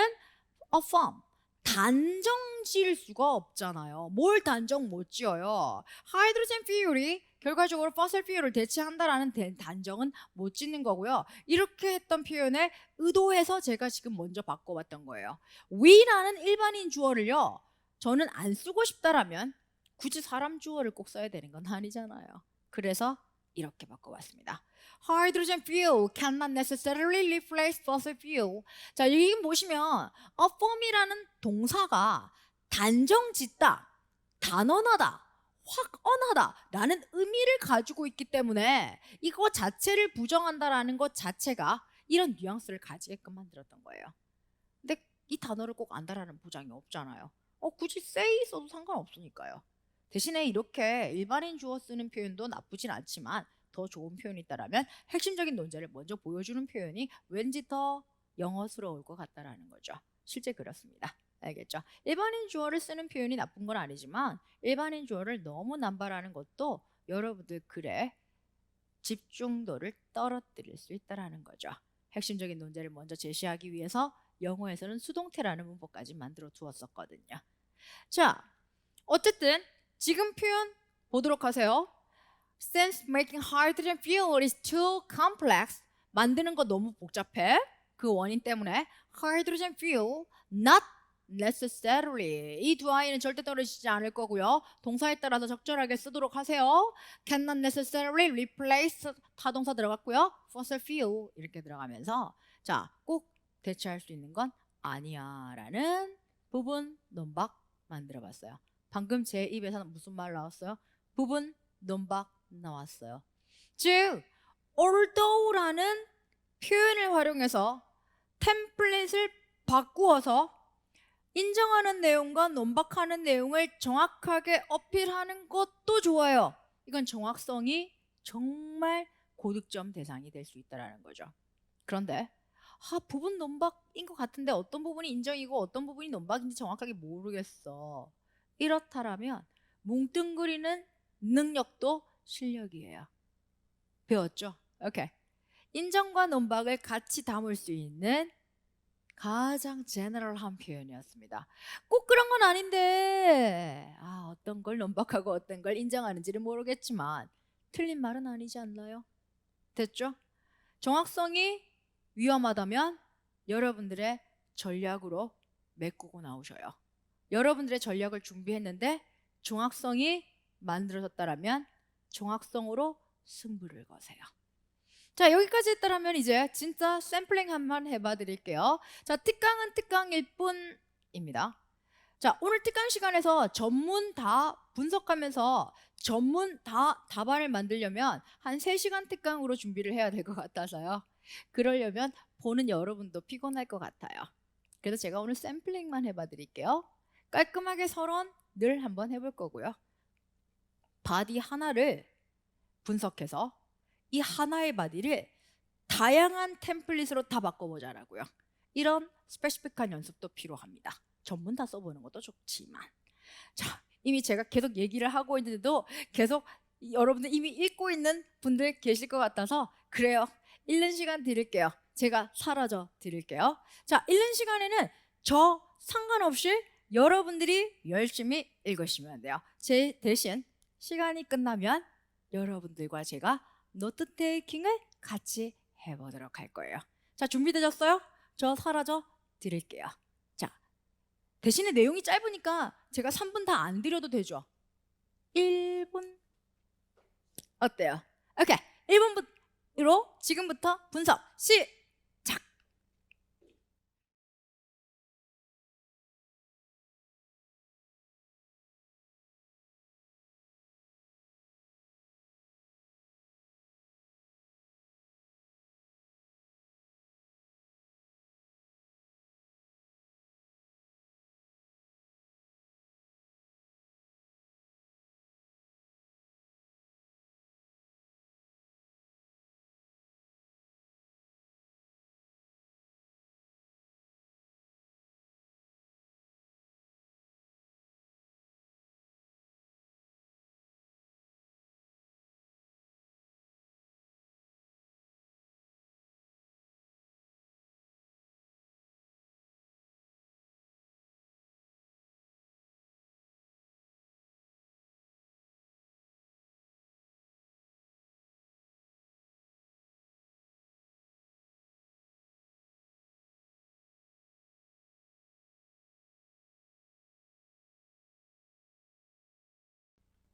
affirm, 단정 지을 수가 없잖아요. 뭘 단정 못 지어요. 하이드로젠 퓨얼이 결과적으로 퍼슬 퓨얼을 대체한다라는 단정은 못 짓는 거고요. 이렇게 했던 표현에 의도해서 제가 지금 먼저 바꿔봤던 거예요. we라는 일반인 주어를요, 저는 안 쓰고 싶다라면 굳이 사람 주어를 꼭 써야 되는 건 아니잖아요. 그래서 이렇게 바꿔봤습니다. Hydrogen fuel cannot necessarily replace fossil fuel. 자, 여기 보시면 affirm이라는 동사가 단정짓다, 단언하다, 확언하다 라는 의미를 가지고 있기 때문에 이거 자체를 부정한다라는 것 자체가 이런 뉘앙스를 가지게끔 만들었던 거예요. 근데 이 단어를 꼭 안다라는 보장이 없잖아요. 굳이 say 써도 상관없으니까요. 대신에 이렇게 일반인 주어 쓰는 표현도 나쁘진 않지만 더 좋은 표현이 있다라면 핵심적인 논제를 먼저 보여주는 표현이 왠지 더 영어스러울 것 같다라는 거죠. 실제 그렇습니다. 알겠죠? 일반인 주어를 쓰는 표현이 나쁜 건 아니지만 일반인 주어를 너무 남발하는 것도 여러분들 글의 집중도를 떨어뜨릴 수 있다라는 거죠. 핵심적인 논제를 먼저 제시하기 위해서 영어에서는 수동태라는 문법까지 만들어 두었었거든요. 자, 어쨌든 지금 표현 보도록 하세요. Since making hydrogen fuel is too complex, 만드는 거 너무 복잡해. 그 원인 때문에 hydrogen fuel not necessarily, 이 두 아이는 절대 떨어지지 않을 거고요. 동사에 따라서 적절하게 쓰도록 하세요. Cannot necessarily replace, 타동사 들어갔고요. fossil fuel 이렇게 들어가면서 자, 꼭 대체할 수 있는 건 아니야 라는 부분 논박 만들어 봤어요. 방금 제 입에서 무슨 말 나왔어요? 부분 논박 나왔어요. 즉, although라는 표현을 활용해서 템플릿을 바꾸어서 인정하는 내용과 논박하는 내용을 정확하게 어필하는 것도 좋아요. 이건 정확성이 정말 고득점 대상이 될 수 있다는 거죠. 그런데 부분 논박인 것 같은데 어떤 부분이 인정이고 어떤 부분이 논박인지 정확하게 모르겠어. 이렇다라면 뭉뚱그리는 능력도 실력이에요. 배웠죠? 오케이. 인정과 논박을 같이 담을 수 있는 가장 제너럴한 표현이었습니다. 꼭 그런 건 아닌데 어떤 걸 논박하고 어떤 걸 인정하는지를 모르겠지만 틀린 말은 아니지 않나요? 됐죠? 정확성이 위험하다면 여러분들의 전략으로 메꾸고 나오셔요. 여러분들의 전략을 준비했는데 정확성이 만들어졌다면 정확성으로 승부를 거세요. 자, 여기까지 했다면 이제 진짜 샘플링 한번 해봐 드릴게요. 자, 특강은 특강일 뿐입니다. 자, 오늘 특강 시간에서 전문 다 분석하면서 전문 다 답안을 만들려면 한 3시간 특강으로 준비를 해야 될 것 같아서요. 그러려면 보는 여러분도 피곤할 것 같아요. 그래서 제가 오늘 샘플링만 해봐 드릴게요. 깔끔하게 서론을 한번 해볼 거고요. 바디 하나를 분석해서 이 하나의 바디를 다양한 템플릿으로 다 바꿔보자라고요. 이런 스페시픽한 연습도 필요합니다. 전문 다 써보는 것도 좋지만, 자, 이미 제가 계속 얘기를 하고 있는데도 계속 여러분들 이미 읽고 있는 분들 계실 것 같아서 그래요. 읽는 시간 드릴게요. 제가 사라져 드릴게요. 자, 읽는 시간에는 저 상관없이 여러분들이 열심히 읽으시면 돼요. 제 대신 시간이 끝나면 여러분들과 제가 노트 테이킹을 같이 해보도록 할 거예요. 자, 준비되셨어요? 저 사라져 드릴게요. 자, 대신에 내용이 짧으니까 제가 3분 다 안 드려도 되죠? 1분 어때요? 오케이, 1분으로 지금부터 분석 시작!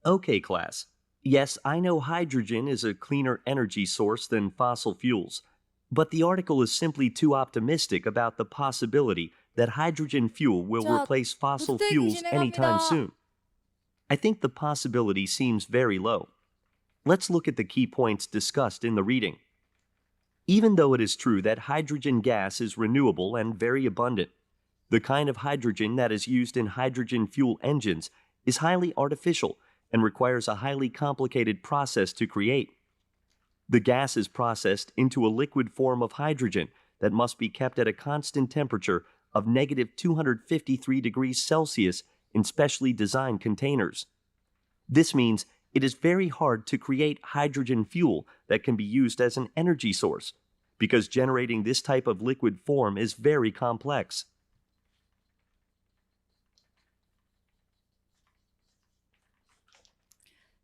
Okay, class. Yes, I know hydrogen is a cleaner energy source than fossil fuels, but the article is simply too optimistic about the possibility that hydrogen fuel will 자, replace fossil 노트 테이킹 fuels anytime 진행합니다. soon. I think the possibility seems very low. Let's look at the key points discussed in the reading. Even though it is true that hydrogen gas is renewable and very abundant, the kind of hydrogen that is used in hydrogen fuel engines is highly artificial and requires a highly complicated process to create. The gas is processed into a liquid form of hydrogen that must be kept at a constant temperature of negative 253 degrees Celsius in specially designed containers. This means it is very hard to create hydrogen fuel that can be used as an energy source, because generating this type of liquid form is very complex.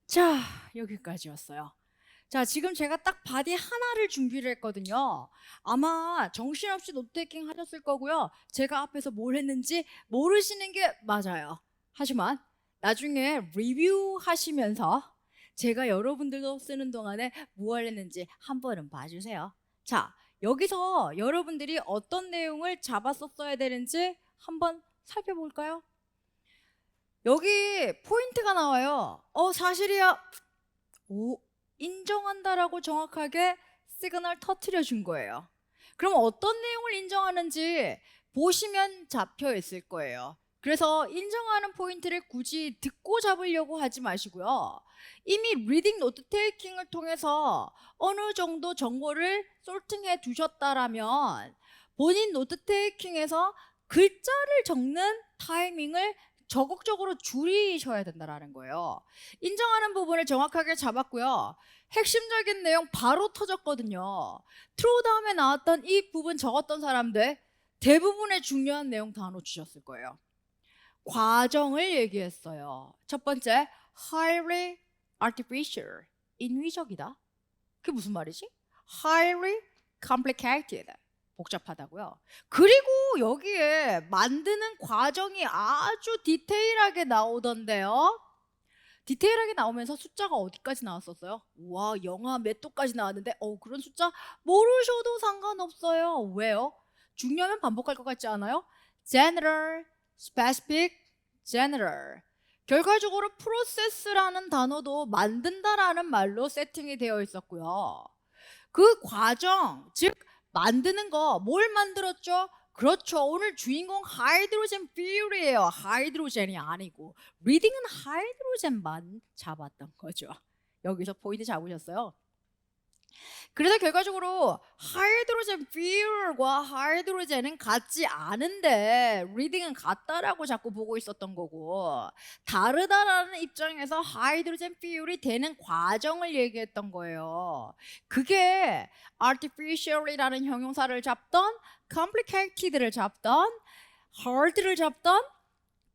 자, 여기까지였어요. 자, 지금 제가 딱 바디 하나를 준비를 했거든요. 아마 정신없이 노트테이킹 하셨을 거고요. 제가 앞에서 뭘 했는지 모르시는 게 맞아요. 하지만 나중에 리뷰하시면서 제가 여러분들도 쓰는 동안에 무엇을 했는지 한 번은 봐주세요. 자, 여기서 여러분들이 어떤 내용을 잡았었어야 되는지 한번 살펴볼까요? 여기 포인트가 나와요. 사실이야. 오, 인정한다라고 정확하게 시그널 터트려 준 거예요. 그럼 어떤 내용을 인정하는지 보시면 잡혀 있을 거예요. 그래서 인정하는 포인트를 굳이 듣고 잡으려고 하지 마시고요. 이미 리딩 노트 테이킹을 통해서 어느 정도 정보를 솔팅해 두셨다라면 본인 노트 테이킹에서 글자를 적는 타이밍을 적극적으로 줄이셔야 된다는 거예요. 인정하는 부분을 정확하게 잡았고요. 핵심적인 내용 바로 터졌거든요. 트루 다음에 나왔던 이 부분 적었던 사람들 대부분의 중요한 내용 다 놓치셨을 거예요. 과정을 얘기했어요. 첫 번째, highly artificial, 인위적이다. 그게 무슨 말이지? highly complicated, 복잡하다고요. 그리고 여기에 만드는 과정이 아주 디테일하게 나오던데요. 디테일하게 나오면서 숫자가 어디까지 나왔었어요? 와, 영하 몇 도까지 나왔는데 그런 숫자 모르셔도 상관없어요. 왜요? 중요하면 반복할 것 같지 않아요? general, specific, general. 결과적으로 process라는 단어도 만든다라는 말로 세팅이 되어 있었고요. 그 과정, 즉 만드는 거 뭘 만들었죠? 그렇죠. 오늘 주인공 하이드로젠 퓨얼이에요. 하이드로젠이 아니고 리딩은 하이드로젠만 잡았던 거죠. 여기서 포인트 잡으셨어요. 그래서 결과적으로 하이드로젠 fuel과 하이드로젠은 같지 않은데 리딩은 같다라고 자꾸 보고 있었던 거고, 다르다라는 입장에서 하이드로젠 fuel이 되는 과정을 얘기했던 거예요. 그게 artificial이라는 형용사를 잡던, complicated를 잡던, hard를 잡던,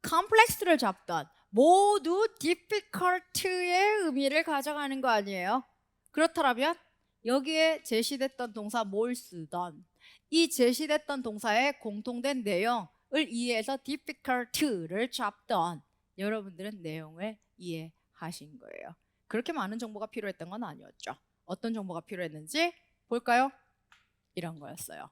complex를 잡던 모두 difficult의 의미를 가져가는 거 아니에요? 그렇다면 여기에 제시됐던 동사 뭘 쓰던, 이 제시됐던 동사의 공통된 내용을 이해해서 difficult를 잡던 여러분들은 내용을 이해하신 거예요. 그렇게 많은 정보가 필요했던 건 아니었죠. 어떤 정보가 필요했는지 볼까요? 이런 거였어요.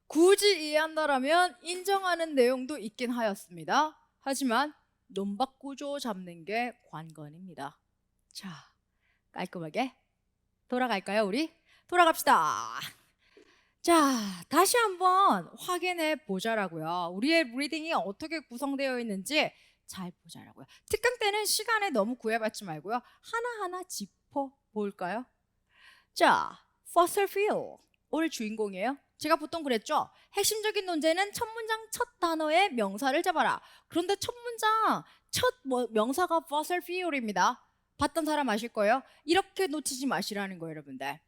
굳이 이해한다라면 인정하는 내용도 있긴 하였습니다. 하지만 논박 구조 잡는 게 관건입니다. 자, 깔끔하게 돌아갈까요, 우리? 돌아갑시다. 자, 다시 한번 확인해 보자라고요. 우리의 리딩이 어떻게 구성되어 있는지 잘 보자라고요. 특강 때는 시간에 너무 구애받지 말고요. 하나하나 짚어 볼까요? 자, fossil fuel. 오늘 주인공이에요. 제가 보통 그랬죠. 핵심적인 논제는 첫 문장 첫 단어의 명사를 잡아라. 그런데 첫 문장 첫 명사가 fossil fuel입니다. 봤던 사람 아실 거예요. 이렇게 놓치지 마시라는 거예요, 여러분들.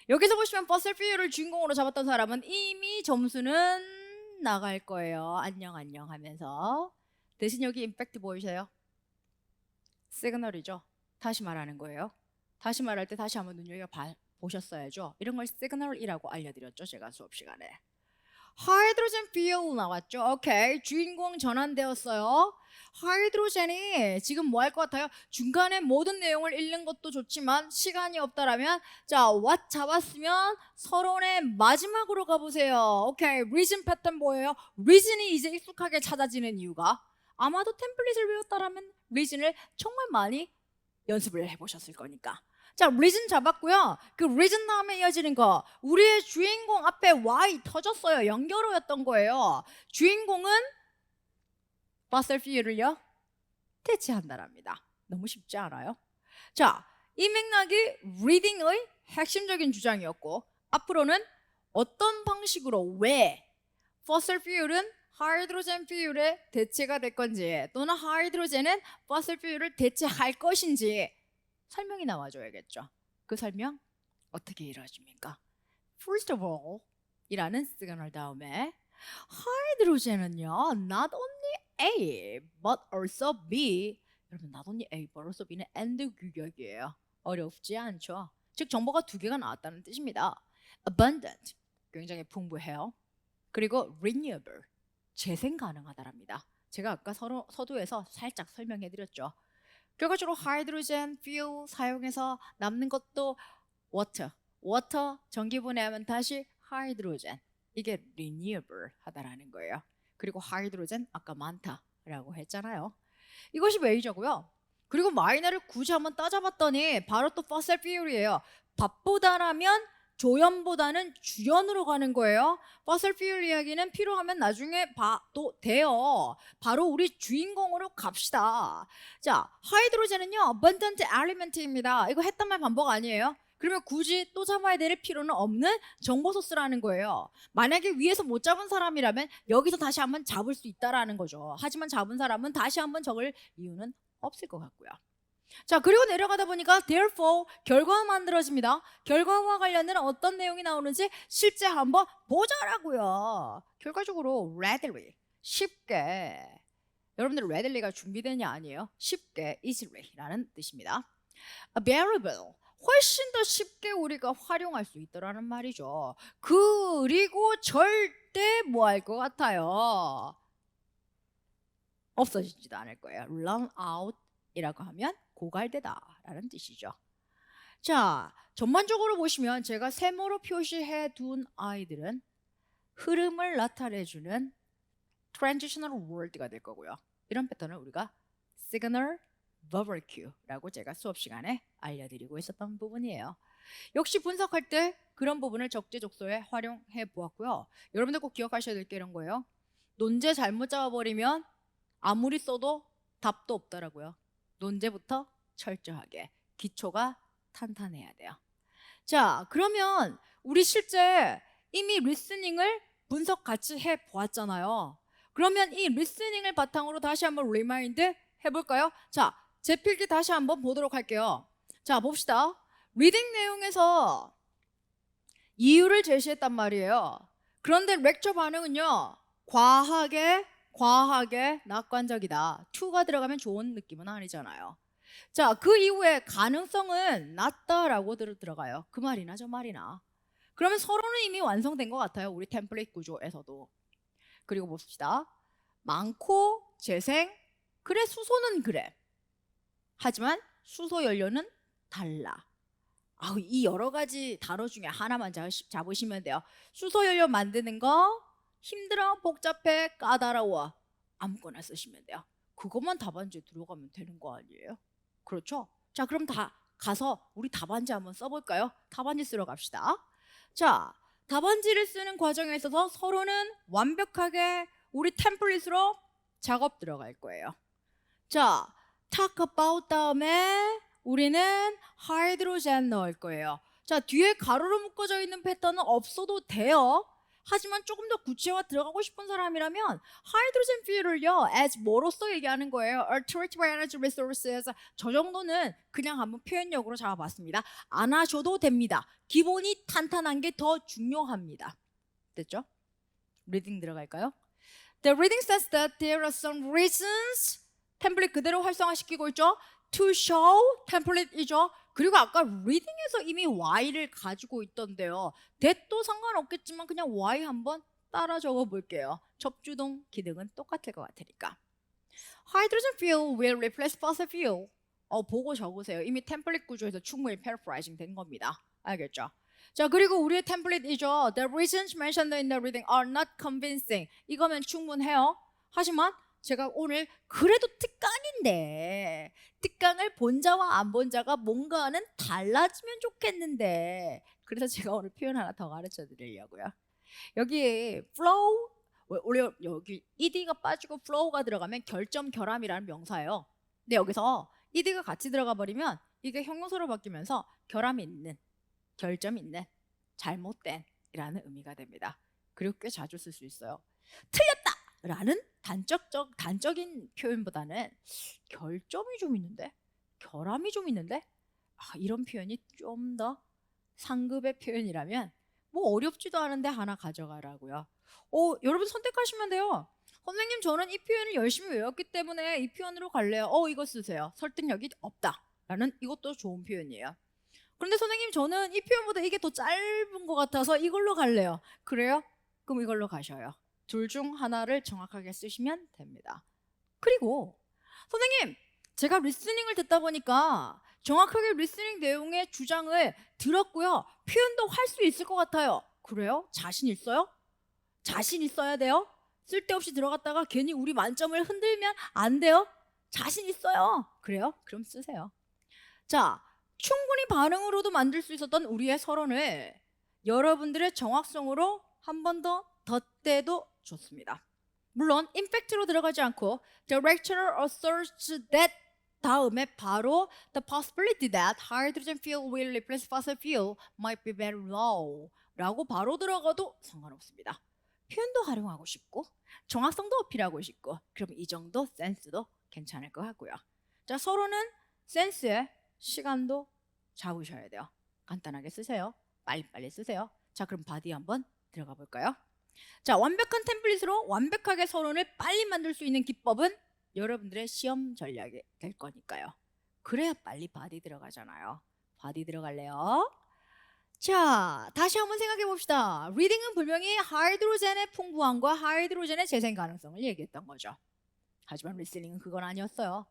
여기서 보시면 fossil fuel을 주인공으로 잡았던 사람은 이미 점수는 나갈 거예요. 안녕 안녕 하면서. 대신 여기 임팩트 보이세요? 시그널이죠. 다시 말하는 거예요. 다시 말할 때 다시 한번 눈여겨보셨어야죠. 이런 걸 시그널이라고 알려드렸죠, 제가 수업 시간에. 하이드로젠 fuel 나왔죠. 오케이, 주인공 전환되었어요. 하이드로젠이 지금 뭐 할 것 같아요? 중간에 모든 내용을 읽는 것도 좋지만 시간이 없다라면, 자, what 잡았으면 서론의 마지막으로 가보세요. 오케이, reason 패턴 뭐예요? reason이 이제 익숙하게 찾아지는 이유가, 아마도 템플릿을 배웠다라면 reason을 정말 많이 연습을 해보셨을 거니까. 자, reason 잡았고요. 그 reason 다음에 이어지는 거, 우리의 주인공 앞에 why 터졌어요. 연결어였던 거예요. 주인공은 fossil fuel을요 대체한다랍니다. 너무 쉽지 않아요? 자, 이 맥락이 reading의 핵심적인 주장이었고, 앞으로는 어떤 방식으로 왜 fossil fuel은 하이드로젠 fuel의 대체가 될 건지, 또는 하이드로젠은 fossil fuel을 대체할 것인지 설명이 나와줘야겠죠. 그 설명 어떻게 이루어집니까? First of all 이라는 시그널 다음에 하이드로젠은요 not only A but also B. 여러분, not only A but also B는 and 규격이에요. 어렵지 않죠? 즉 정보가 두 개가 나왔다는 뜻입니다. Abundant, 굉장히 풍부해요. 그리고 renewable, 재생 가능하다랍니다. 제가 아까 서두에서 살짝 설명해드렸죠. 결과적으로 하이드로젠 fuel 사용해서 남는 것도 water 전기 분해하면 다시 하이드로젠, 이게 renewable 하다라는 거예요. 그리고 하이드로젠 아까 많다라고 했잖아요. 이것이 메이저고요. 그리고 마이너를 굳이 한번 따져봤더니 바로 또 fossil fuel이에요. 밥보다라면 조연보다는 주연으로 가는 거예요. fossil fuel 이야기는 필요하면 나중에 봐도 돼요. 바로 우리 주인공으로 갑시다. 자, 하이드로젠은요 abundant element입니다. 이거 했던 말 반복 아니에요? 그러면 굳이 또 잡아야 될 필요는 없는 정보 소스라는 거예요. 만약에 위에서 못 잡은 사람이라면 여기서 다시 한번 잡을 수 있다라는 거죠. 하지만 잡은 사람은 다시 한번 적을 이유는 없을 것 같고요. 자, 그리고 내려가다 보니까 therefore 결과가 만들어집니다. 결과와 관련된 어떤 내용이 나오는지 실제 한번 보자라고요. 결과적으로 readily, 쉽게, 여러분들 readily가 준비되냐 아니에요? 쉽게, easily라는 뜻입니다. available, 훨씬 더 쉽게 우리가 활용할 수 있다라는 말이죠. 그리고 절대 뭐 할 것 같아요? 없어지지도 않을 거예요. run out 이라고 하면 고갈되다라는 뜻이죠. 자, 전반적으로 보시면 제가 세모로 표시해 둔 아이들은 흐름을 나타내주는 transitional word가 될 거고요. 이런 패턴을 우리가 signal verbal cue라고 제가 수업 시간에 알려드리고 있었던 부분이에요. 역시 분석할 때 그런 부분을 적재적소에 활용해 보았고요. 여러분들 꼭 기억하셔야 될 게 이런 거예요. 논제 잘못 잡아버리면 아무리 써도 답도 없더라고요. 논제부터 철저하게 기초가 탄탄해야 돼요. 자, 그러면 우리 실제 이미 리스닝을 분석 같이 해 보았잖아요. 그러면 이 리스닝을 바탕으로 다시 한번 리마인드 해볼까요? 자, 제 필기 다시 한번 보도록 할게요. 자, 봅시다. 리딩 내용에서 이유를 제시했단 말이에요. 그런데 렉처 반응은요, 과하게 낙관적이다. to가 들어가면 좋은 느낌은 아니잖아요. 자, 그 이후에 가능성은 낮다라고 들어가요. 그 말이나 저 말이나. 그러면 서로는 이미 완성된 것 같아요. 우리 템플릿 구조에서도. 그리고 봅시다. 많고 재생, 그래 수소는 그래. 하지만 수소 연료는 달라. 아우, 이 여러 가지 단어 중에 하나만 잡으시면 돼요. 수소 연료 만드는 거 힘들어, 복잡해, 까다로워. 아무거나 쓰시면 돼요. 그것만 답안지에 들어가면 되는 거 아니에요? 그렇죠? 자, 그럼 다 가서 우리 답안지 한번 써볼까요? 답안지 쓰러 갑시다. 자, 답안지를 쓰는 과정에 있어서 서로는 완벽하게 우리 템플릿으로 작업 들어갈 거예요. 자, talk about 다음에 우리는 하이드로젠 넣을 거예요. 자, 뒤에 가로로 묶어져 있는 패턴은 없어도 돼요. 하지만 조금 더 구체화 들어가고 싶은 사람이라면 하이드로젠 퓨얼을요, as 뭐로써 얘기하는 거예요? Alternative Energy Resources. 저 정도는 그냥 한번 표현력으로 잡아봤습니다. 안 하셔도 됩니다. 기본이 탄탄한 게 더 중요합니다. 됐죠? 리딩 들어갈까요? The reading says that there are some reasons. 템플릿 그대로 활성화시키고 있죠? To show 템플릿이죠. 그리고 아까 reading에서 이미 y를 가지고 있던데요. that도 상관없겠지만 그냥 y 한번 따라 적어 볼게요. 접주동 기능은 똑같을 것 같으니까. Hydrogen fuel will replace fossil fuel. 보고 적으세요. 이미 템플릿 구조에서 충분히 paraphrasing 된 겁니다. 알겠죠? 자, 그리고 우리의 템플릿이죠. The reasons mentioned in the reading are not convincing. 이거면 충분해요. 하지만 제가 오늘 그래도 특강인데 특강을 본 자와 안 본 자가 뭔가는 달라지면 좋겠는데 그래서 제가 오늘 표현 하나 더 가르쳐 드리려고요. 여기 flow, 원래 여기 ed가 빠지고 flow가 들어가면 결점 결함이라는 명사예요. 근데 여기서 ed가 같이 들어가 버리면 이게 형용사로 바뀌면서 결함이 있는, 결점 있는, 잘못된 이라는 의미가 됩니다. 그리고 꽤 자주 쓸 수 있어요. 틀렸다! 라는 단적인 표현보다는 결점이 좀 있는데, 결함이 좀 있는데, 이런 표현이 좀 더 상급의 표현이라면 뭐 어렵지도 않은데 하나 가져가라고요. 여러분 선택하시면 돼요. 선생님, 저는 이 표현을 열심히 외웠기 때문에 이 표현으로 갈래요. 이거 쓰세요. 설득력이 없다 라는, 이것도 좋은 표현이에요. 그런데 선생님, 저는 이 표현보다 이게 더 짧은 것 같아서 이걸로 갈래요. 그래요? 그럼 이걸로 가셔요. 둘 중 하나를 정확하게 쓰시면 됩니다. 그리고 선생님, 제가 리스닝을 듣다 보니까 정확하게 리스닝 내용의 주장을 들었고요. 표현도 할 수 있을 것 같아요. 그래요? 자신 있어요? 자신 있어야 돼요. 쓸데없이 들어갔다가 괜히 우리 만점을 흔들면 안 돼요. 자신 있어요. 그래요? 그럼 쓰세요. 자, 충분히 반응으로도 만들 수 있었던 우리의 서론을 여러분들의 정확성으로 한 번 더 덧대도 좋습니다. 물론 임팩트로 들어가지 않고 The lecturer asserts that 다음에 바로 The possibility that hydrogen fuel will replace fossil fuel might be very low 라고 바로 들어가도 상관없습니다. 표현도 활용하고 싶고 정확성도 어필하고 싶고 그럼 이 정도 센스도 괜찮을 것 같고요. 자, 서로는 센스에 시간도 잡으셔야 돼요. 간단하게 쓰세요. 빨리빨리 쓰세요. 자, 그럼 바디 한번 들어가 볼까요? 자, 완벽한 템플릿으로 완벽하게 서론을 빨리 만들 수 있는 기법은 여러분들의 시험 전략이 될 거니까요. 그래야 빨리 바디 들어가잖아요. 바디 들어갈래요? 자, 다시 한번 생각해 봅시다. 리딩은 분명히 하이드로젠의 풍부함과 하이드로젠의 재생 가능성을 얘기했던 거죠. 하지만 리스닝은 그건 아니었어요.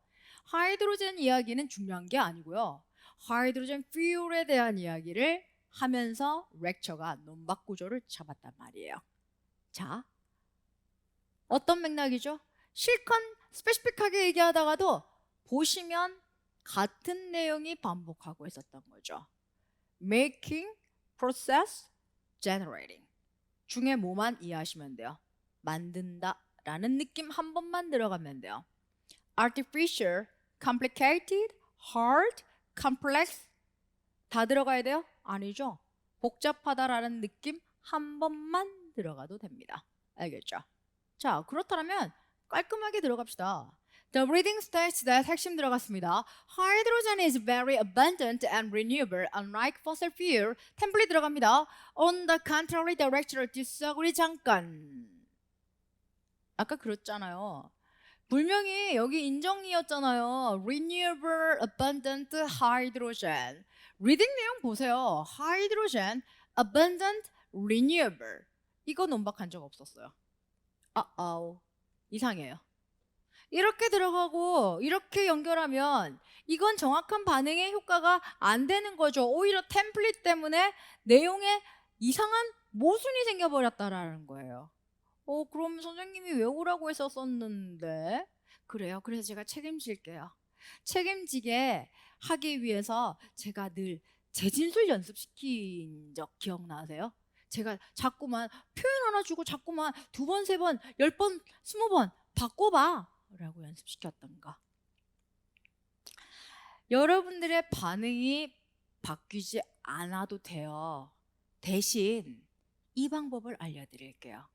하이드로젠 이야기는 중요한 게 아니고요. 하이드로젠 퓨얼에 대한 이야기를 하면서 렉처가 논박 구조를 잡았단 말이에요. 자, 어떤 맥락이죠? 실컷 스페시픽하게 얘기하다가도 보시면 같은 내용이 반복하고 있었던 거죠. Making, process, generating 중에 뭐만 이해하시면 돼요. 만든다 라는 느낌 한 번만 들어가면 돼요. Artificial, complicated, hard, complex 다 들어가야 돼요. 아니죠. 복잡하다라는 느낌 한 번만 들어가도 됩니다. 알겠죠? 자, 그렇다면 깔끔하게 들어갑시다. The reading states that 핵심 들어갔습니다. Hydrogen is very abundant and renewable, unlike fossil fuel. 템플릿 들어갑니다. On the contrary, the lecturer disagree. 잠깐. 아까 그랬잖아요. 분명히 여기 인정이었잖아요. Renewable, abundant, hydrogen. 리딩 내용 보세요. Hydrogen, abundant, renewable. 이거 논박한 적 없었어요. 이상해요. 이렇게 들어가고 이렇게 연결하면 이건 정확한 반응의 효과가 안 되는 거죠. 오히려 템플릿 때문에 내용에 이상한 모순이 생겨버렸다라는 거예요. 그럼 선생님이 외우라고 해서 썼는데 그래요. 그래서 제가 책임질게요. 책임지게 하기 위해서 제가 늘 재진술 연습시킨 적 기억나세요? 제가 자꾸만 표현 하나 주고 자꾸만 2번, 3번, 10번, 20번 바꿔봐 라고 연습시켰던가. 여러분들의 반응이 바뀌지 않아도 돼요. 대신 이 방법을 알려드릴게요.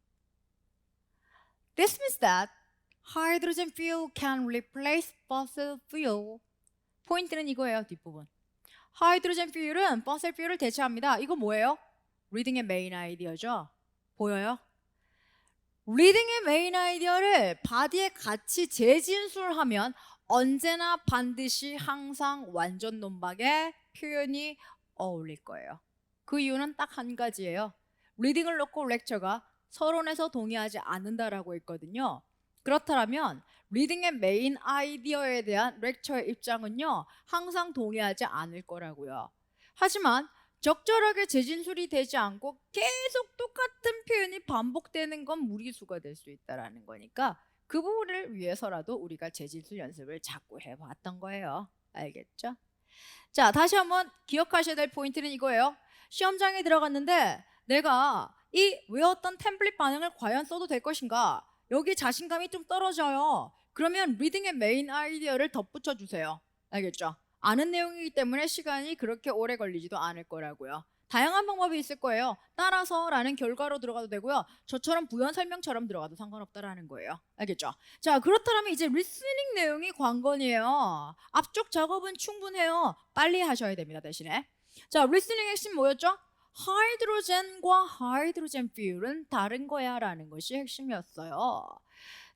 This means that hydrogen fuel can replace fossil fuel. 포인트는 이거예요. 뒷부분. 하이드로젠 퓨얼은 fossil fuel을 대체합니다. 이거 뭐예요? 리딩의 메인 아이디어죠. 보여요? 리딩의 메인 아이디어를 바디에 같이 재진술하면 언제나 반드시 항상 완전 논박의 표현이 어울릴 거예요. 그 이유는 딱 한 가지예요. 리딩을 놓고 렉처가 서론에서 동의하지 않는다라고 했거든요. 그렇다면 리딩의 메인 아이디어에 대한 렉처의 입장은요, 항상 동의하지 않을 거라고요. 하지만 적절하게 재진술이 되지 않고 계속 똑같은 표현이 반복되는 건 무리수가 될 수 있다는 거니까 그 부분을 위해서라도 우리가 재진술 연습을 자꾸 해봤던 거예요. 알겠죠? 자, 다시 한번 기억하셔야 될 포인트는 이거예요. 시험장에 들어갔는데 내가 이 외웠던 템플릿 반응을 과연 써도 될 것인가? 여기 자신감이 좀 떨어져요. 그러면 리딩의 메인 아이디어를 덧붙여 주세요. 알겠죠? 아는 내용이기 때문에 시간이 그렇게 오래 걸리지도 않을 거라고요. 다양한 방법이 있을 거예요. 따라서라는 결과로 들어가도 되고요. 저처럼 부연 설명처럼 들어가도 상관없다라는 거예요. 알겠죠? 자, 그렇다면 이제 리스닝 내용이 관건이에요. 앞쪽 작업은 충분해요. 빨리 하셔야 됩니다. 대신에. 자, 리스닝 핵심 뭐였죠? 하이드로젠과 하이드로젠 퓨얼은 다른 거야 라는 것이 핵심이었어요.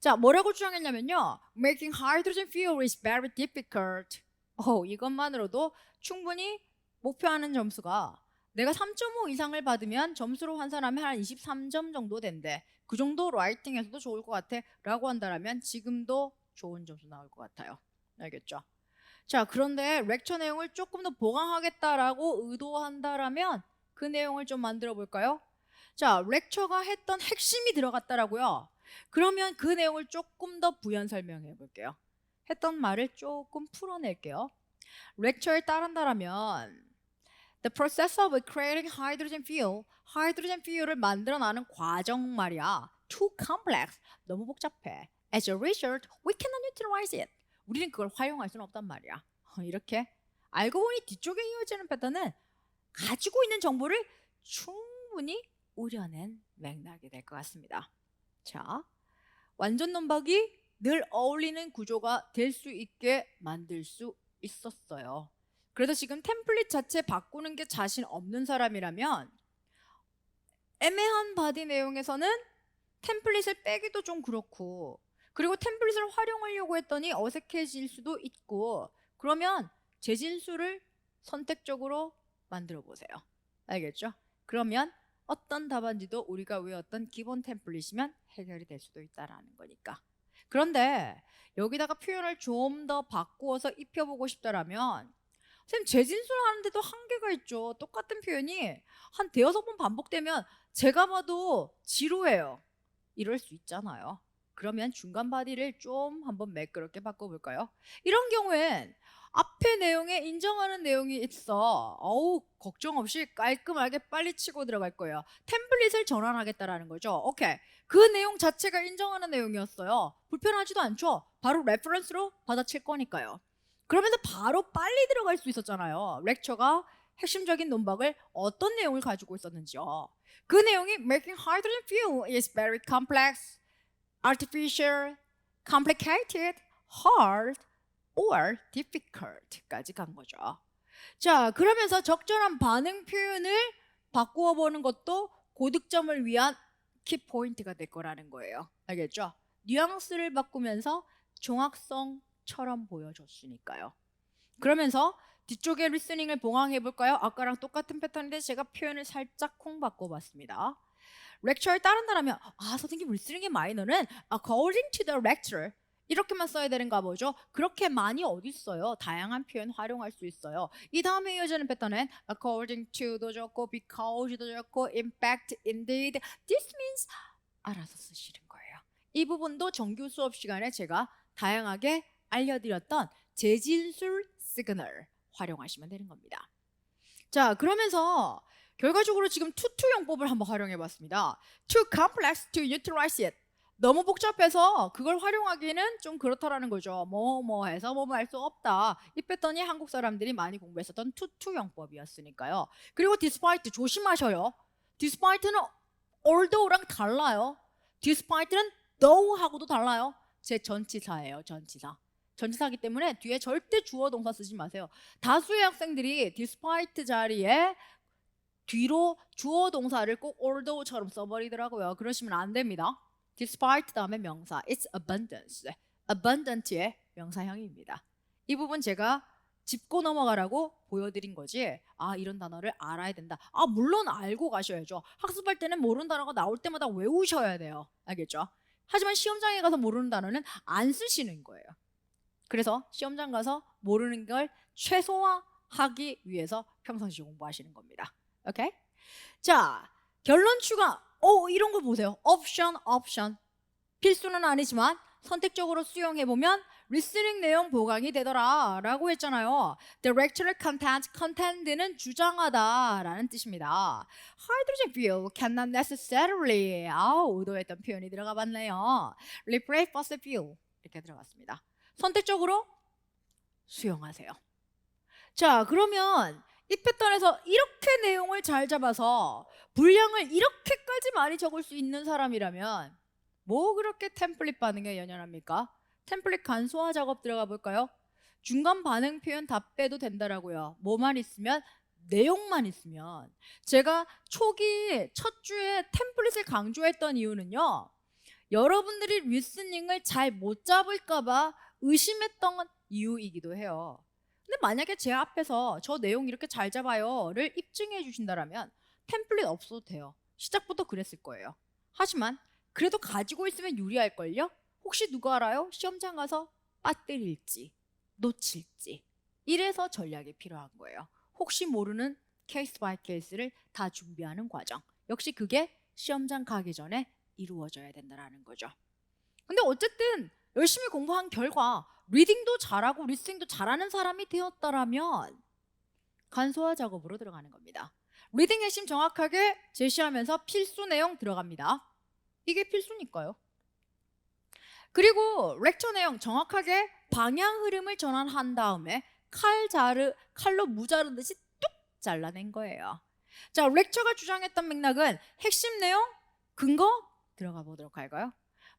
자, 뭐라고 주장했냐면요. Making hydrogen fuel is very difficult. 이것만으로도 충분히 목표하는 점수가 내가 3.5 이상을 받으면 점수로 환산하면 한 23점 정도 된대. 그 정도 라이팅에서도 좋을 것 같아 라고 한다면 지금도 좋은 점수 나올 것 같아요. 알겠죠? 자, 그런데 렉처 내용을 조금 더 보강하겠다라고 의도한다라면 그 내용을 좀 만들어 볼까요? 자, 렉처가 했던 핵심이 들어갔다라고요. 그러면 그 내용을 조금 더 부연 설명해 볼게요. 했던 말을 조금 풀어낼게요. 렉처에 따른다라면 The process of creating hydrogen fuel, 하이드로젠 fuel을 만들어내는 과정 말이야. Too complex, 너무 복잡해. As a result, we cannot utilize it. 우리는 그걸 활용할 수는 없단 말이야. 이렇게 알고 보니 뒤쪽에 이어지는 패턴은 가지고 있는 정보를 충분히 우려낸 맥락이 될 것 같습니다. 자, 완전 논박이 늘 어울리는 구조가 될 수 있게 만들 수 있었어요. 그래서 지금 템플릿 자체 바꾸는 게 자신 없는 사람이라면 애매한 바디 내용에서는 템플릿을 빼기도 좀 그렇고, 그리고 템플릿을 활용하려고 했더니 어색해질 수도 있고, 그러면 재진술을 선택적으로 만들어 보세요. 알겠죠? 그러면 어떤 답안지도 우리가 외웠던 기본 템플릿이면 해결이 될 수도 있다라는 거니까. 그런데 여기다가 표현을 좀 더 바꾸어서 입혀보고 싶다라면 선생님 재진술 하는데도 한계가 있죠. 똑같은 표현이 한 대여섯 번 반복되면 제가 봐도 지루해요. 이럴 수 있잖아요. 그러면 중간 바디를 좀 한번 매끄럽게 바꿔볼까요? 이런 경우엔 앞에 내용에 인정하는 내용이 있어. 걱정 없이 깔끔하게 빨리 치고 들어갈 거예요. 템플릿을 전환하겠다라는 거죠. 오케이. 그 내용 자체가 인정하는 내용이었어요. 불편하지도 않죠. 바로 레퍼런스로 받아칠 거니까요. 그러면서 바로 빨리 들어갈 수 있었잖아요. 렉처가 핵심적인 논박을 어떤 내용을 가지고 있었는지요. 그 내용이 making hydrogen fuel is very complex, artificial, complicated, hard, or difficult까지 간 거죠. 자, 그러면서 적절한 반응 표현을 바꾸어 보는 것도 고득점을 위한 키포인트가 될 거라는 거예요. 알겠죠? 뉘앙스를 바꾸면서 정확성처럼 보여줬으니까요. 그러면서 뒤쪽에 리스닝을 봉황해 볼까요? 아까랑 똑같은 패턴인데 제가 표현을 살짝 콩 바꿔봤습니다. 렉처를 따른다라면 선생님 리스닝의 마이너는 according to the lecturer 이렇게만 써야 되는가 보죠. 그렇게 많이 어디 있어요. 다양한 표현 활용할 수 있어요. 이 다음에 이어지는 패턴은 according to도 좋고 because도 좋고 in fact, indeed, this means 알아서 쓰시는 거예요. 이 부분도 정규 수업 시간에 제가 다양하게 알려드렸던 재진술 시그널 활용하시면 되는 겁니다. 자, 그러면서 결과적으로 지금 투투 용법을 한번 활용해 봤습니다. Too complex to utilize it. 너무 복잡해서 그걸 활용하기는 좀 그렇다라는 거죠. 뭐 해서 뭐 할 수 없다. 이 패턴이 한국 사람들이 많이 공부했었던 투투 용법이었으니까요. 그리고 despite 조심하셔요. despite는 although랑 달라요. despite는 though하고도 달라요. 제 전치사예요. 전치사이기 때문에 뒤에 절대 주어 동사 쓰지 마세요. 다수의 학생들이 despite 자리에 뒤로 주어 동사를 꼭 although처럼 써버리더라고요. 그러시면 안 됩니다. despite 다음에 명사 it's abundance, abundant의 명사형입니다. 이 부분 제가 짚고 넘어가라고 보여드린 거지. 이런 단어를 알아야 된다. 물론 알고 가셔야죠. 학습할 때는 모르는 단어가 나올 때마다 외우셔야 돼요. 알겠죠? 하지만 시험장에 가서 모르는 단어는 안 쓰시는 거예요. 그래서 시험장 가서 모르는 걸 최소화하기 위해서 평상시 공부하시는 겁니다. 오케이? 자, 결론 추가. 이런 거 보세요. 옵션. 필수는 아니지만 선택적으로 수용해보면 리스닝 내용 보강이 되더라 라고 했잖아요. The lecture content는 주장하다 라는 뜻입니다. Hydrogen fuel cannot necessarily 의도했던 표현이 들어가 봤네요. Replace fossil fuel 이렇게 들어갔습니다. 선택적으로 수용하세요. 자, 그러면 이 패턴에서 이렇게 내용을 잘 잡아서 분량을 이렇게까지 많이 적을 수 있는 사람이라면 뭐 그렇게 템플릿 반응에 연연합니까? 템플릿 간소화 작업 들어가 볼까요? 중간 반응 표현 다 빼도 된다라고요. 뭐만 있으면? 내용만 있으면. 제가 초기 첫 주에 템플릿을 강조했던 이유는요. 여러분들이 리스닝을 잘 못 잡을까 봐 의심했던 이유이기도 해요. 근데 만약에 제 앞에서 저 내용 이렇게 잘 잡아요를 입증해 주신다면 템플릿 없어도 돼요. 시작부터 그랬을 거예요. 하지만 그래도 가지고 있으면 유리할걸요? 혹시 누가 알아요? 시험장 가서 빠뜨릴지 놓칠지. 이래서 전략이 필요한 거예요. 혹시 모르는 케이스 바이 케이스를 다 준비하는 과정. 역시 그게 시험장 가기 전에 이루어져야 된다는 거죠. 근데 어쨌든 열심히 공부한 결과 리딩도 잘하고 리스닝도 잘하는 사람이 되었다라면 간소화 작업으로 들어가는 겁니다. 리딩 핵심 정확하게 제시하면서 필수 내용 들어갑니다. 이게 필수니까요. 그리고 렉처 내용 정확하게 방향 흐름을 전환한 다음에 칼로 무자르듯이 뚝 잘라낸 거예요. 자, 렉처가 주장했던 맥락은 핵심 내용, 근거 들어가 보도록 할까요?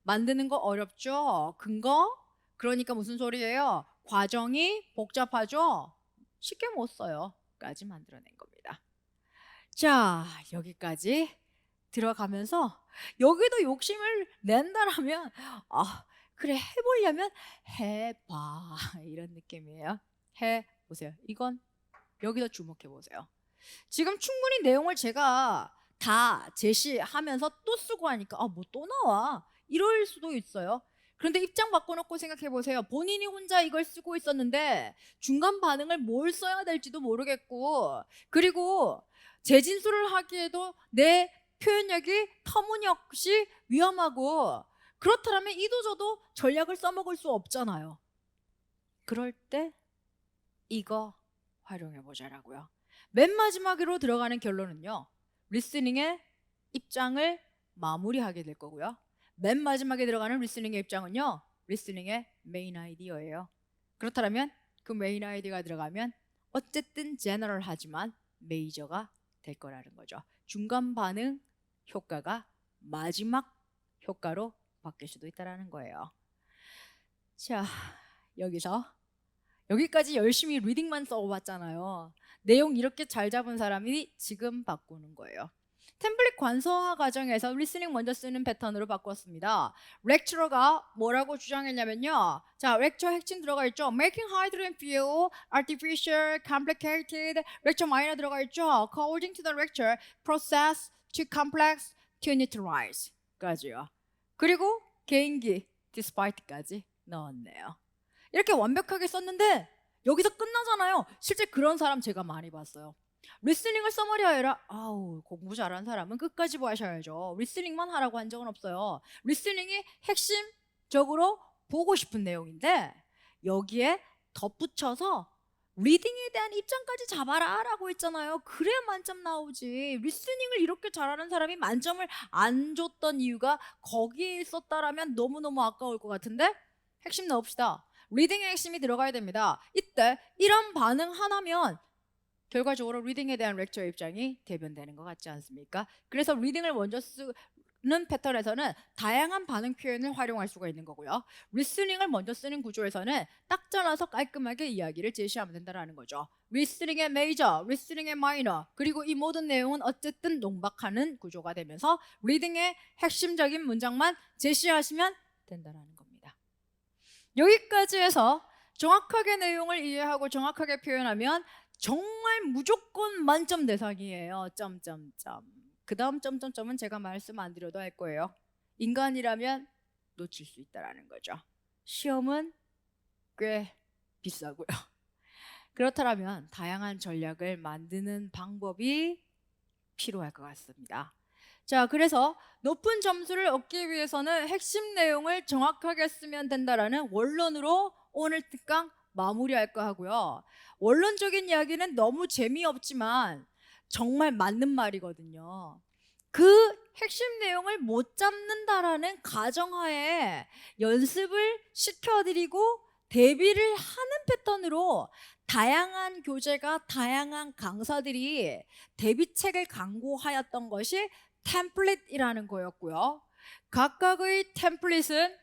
만드는 거 어렵죠? 근거? 그러니까 무슨 소리예요? 과정이 복잡하죠? 쉽게 못 써요. 까지 만들어낸 겁니다. 자, 여기까지 들어가면서 여기도 욕심을 낸다라면 그래 해보려면 해봐 이런 느낌이에요. 해보세요. 이건 여기서 주목해 보세요. 지금 충분히 내용을 제가 다 제시하면서 또 쓰고 하니까 뭐 또 나와 이럴 수도 있어요. 그런데 입장 바꿔놓고 생각해 보세요. 본인이 혼자 이걸 쓰고 있었는데 중간 반응을 뭘 써야 될지도 모르겠고, 그리고 재진술을 하기에도 내 표현력이 터무니없이 위험하고, 그렇다면 이도저도 전략을 써먹을 수 없잖아요. 그럴 때 이거 활용해 보자라고요. 맨 마지막으로 들어가는 결론은요, 리스닝의 입장을 마무리하게 될 거고요. 맨 마지막에 들어가는 리스닝의 입장은요, 리스닝의 메인 아이디어예요. 그렇다면 그 메인 아이디어가 들어가면 어쨌든 제너럴하지만 메이저가 될 거라는 거죠. 중간 반응 효과가 마지막 효과로 바뀔 수도 있다는 거예요. 자, 여기까지 열심히 리딩만 써봤잖아요. 내용 이렇게 잘 잡은 사람이 지금 바꾸는 거예요. 템플릿 관서화 과정에서 리스닝 먼저 쓰는 패턴으로 바꿨습니다. 렉처러가 뭐라고 주장했냐면요. 자, 렉처 핵심 들어가 있죠. Making hydrogen fuel artificial, complicated. 렉처 마이너 들어가 있죠. According to the lecture, process too complex to neutralize. 까지요. 그리고 개인기 despite까지 넣었네요. 이렇게 완벽하게 썼는데 여기서 끝나잖아요. 실제 그런 사람 제가 많이 봤어요. 리스닝을 써머리하여라. 아우, 공부 잘하는 사람은 끝까지 보셔야죠. 리스닝만 하라고 한 적은 없어요. 리스닝이 핵심적으로 보고 싶은 내용인데 여기에 덧붙여서 리딩에 대한 입장까지 잡아라 라고 했잖아요. 그래야 만점 나오지. 리스닝을 이렇게 잘하는 사람이 만점을 안 줬던 이유가 거기에 있었다라면 너무너무 아까울 것 같은데 핵심 넣읍시다. 리딩의 핵심이 들어가야 됩니다. 이때 이런 반응 하나면 결과적으로 리딩에 대한 렉처 입장이 대변되는 것 같지 않습니까? 그래서 리딩을 먼저 쓰는 패턴에서는 다양한 반응 표현을 활용할 수가 있는 거고요. 리스닝을 먼저 쓰는 구조에서는 딱 잘라서 깔끔하게 이야기를 제시하면 된다는 거죠. 리스닝의 메이저, 리스닝의 마이너, 그리고 이 모든 내용은 어쨌든 농박하는 구조가 되면서 리딩의 핵심적인 문장만 제시하시면 된다는 겁니다. 여기까지 해서 정확하게 내용을 이해하고 정확하게 표현하면 정말 무조건 만점 대상이에요. 점점점. 그 다음 점점점은 제가 말씀 안 드려도 할 거예요. 인간이라면 놓칠 수 있다는 거죠. 시험은 꽤 비싸고요. 그렇다면 다양한 전략을 만드는 방법이 필요할 것 같습니다. 자, 그래서 높은 점수를 얻기 위해서는 핵심 내용을 정확하게 쓰면 된다라는 원론으로 오늘 특강 마무리할까 하고요. 원론적인 이야기는 너무 재미없지만 정말 맞는 말이거든요. 그 핵심 내용을 못 잡는다라는 가정하에 연습을 시켜드리고 대비를 하는 패턴으로 다양한 교재가 다양한 강사들이 대비책을 강구하였던 것이 템플릿이라는 거였고요. 각각의 템플릿은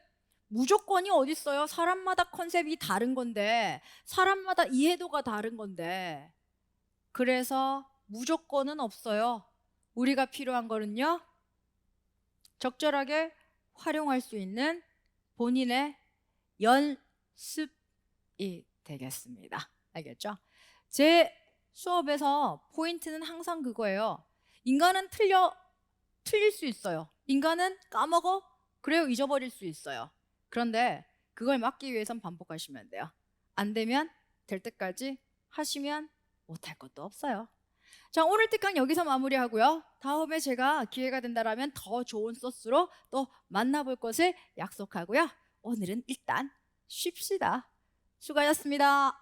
무조건이 어디 있어요? 사람마다 컨셉이 다른 건데, 사람마다 이해도가 다른 건데, 그래서 무조건은 없어요. 우리가 필요한 거는요, 적절하게 활용할 수 있는 본인의 연습이 되겠습니다. 알겠죠? 제 수업에서 포인트는 항상 그거예요. 인간은 틀릴 수 있어요. 인간은 까먹어? 그래요, 잊어버릴 수 있어요. 그런데 그걸 막기 위해선 반복하시면 돼요. 안 되면 될 때까지 하시면 못할 것도 없어요. 자, 오늘 특강 여기서 마무리하고요. 다음에 제가 기회가 된다면 더 좋은 소스로 또 만나볼 것을 약속하고요. 오늘은 일단 쉽시다. 수고하셨습니다.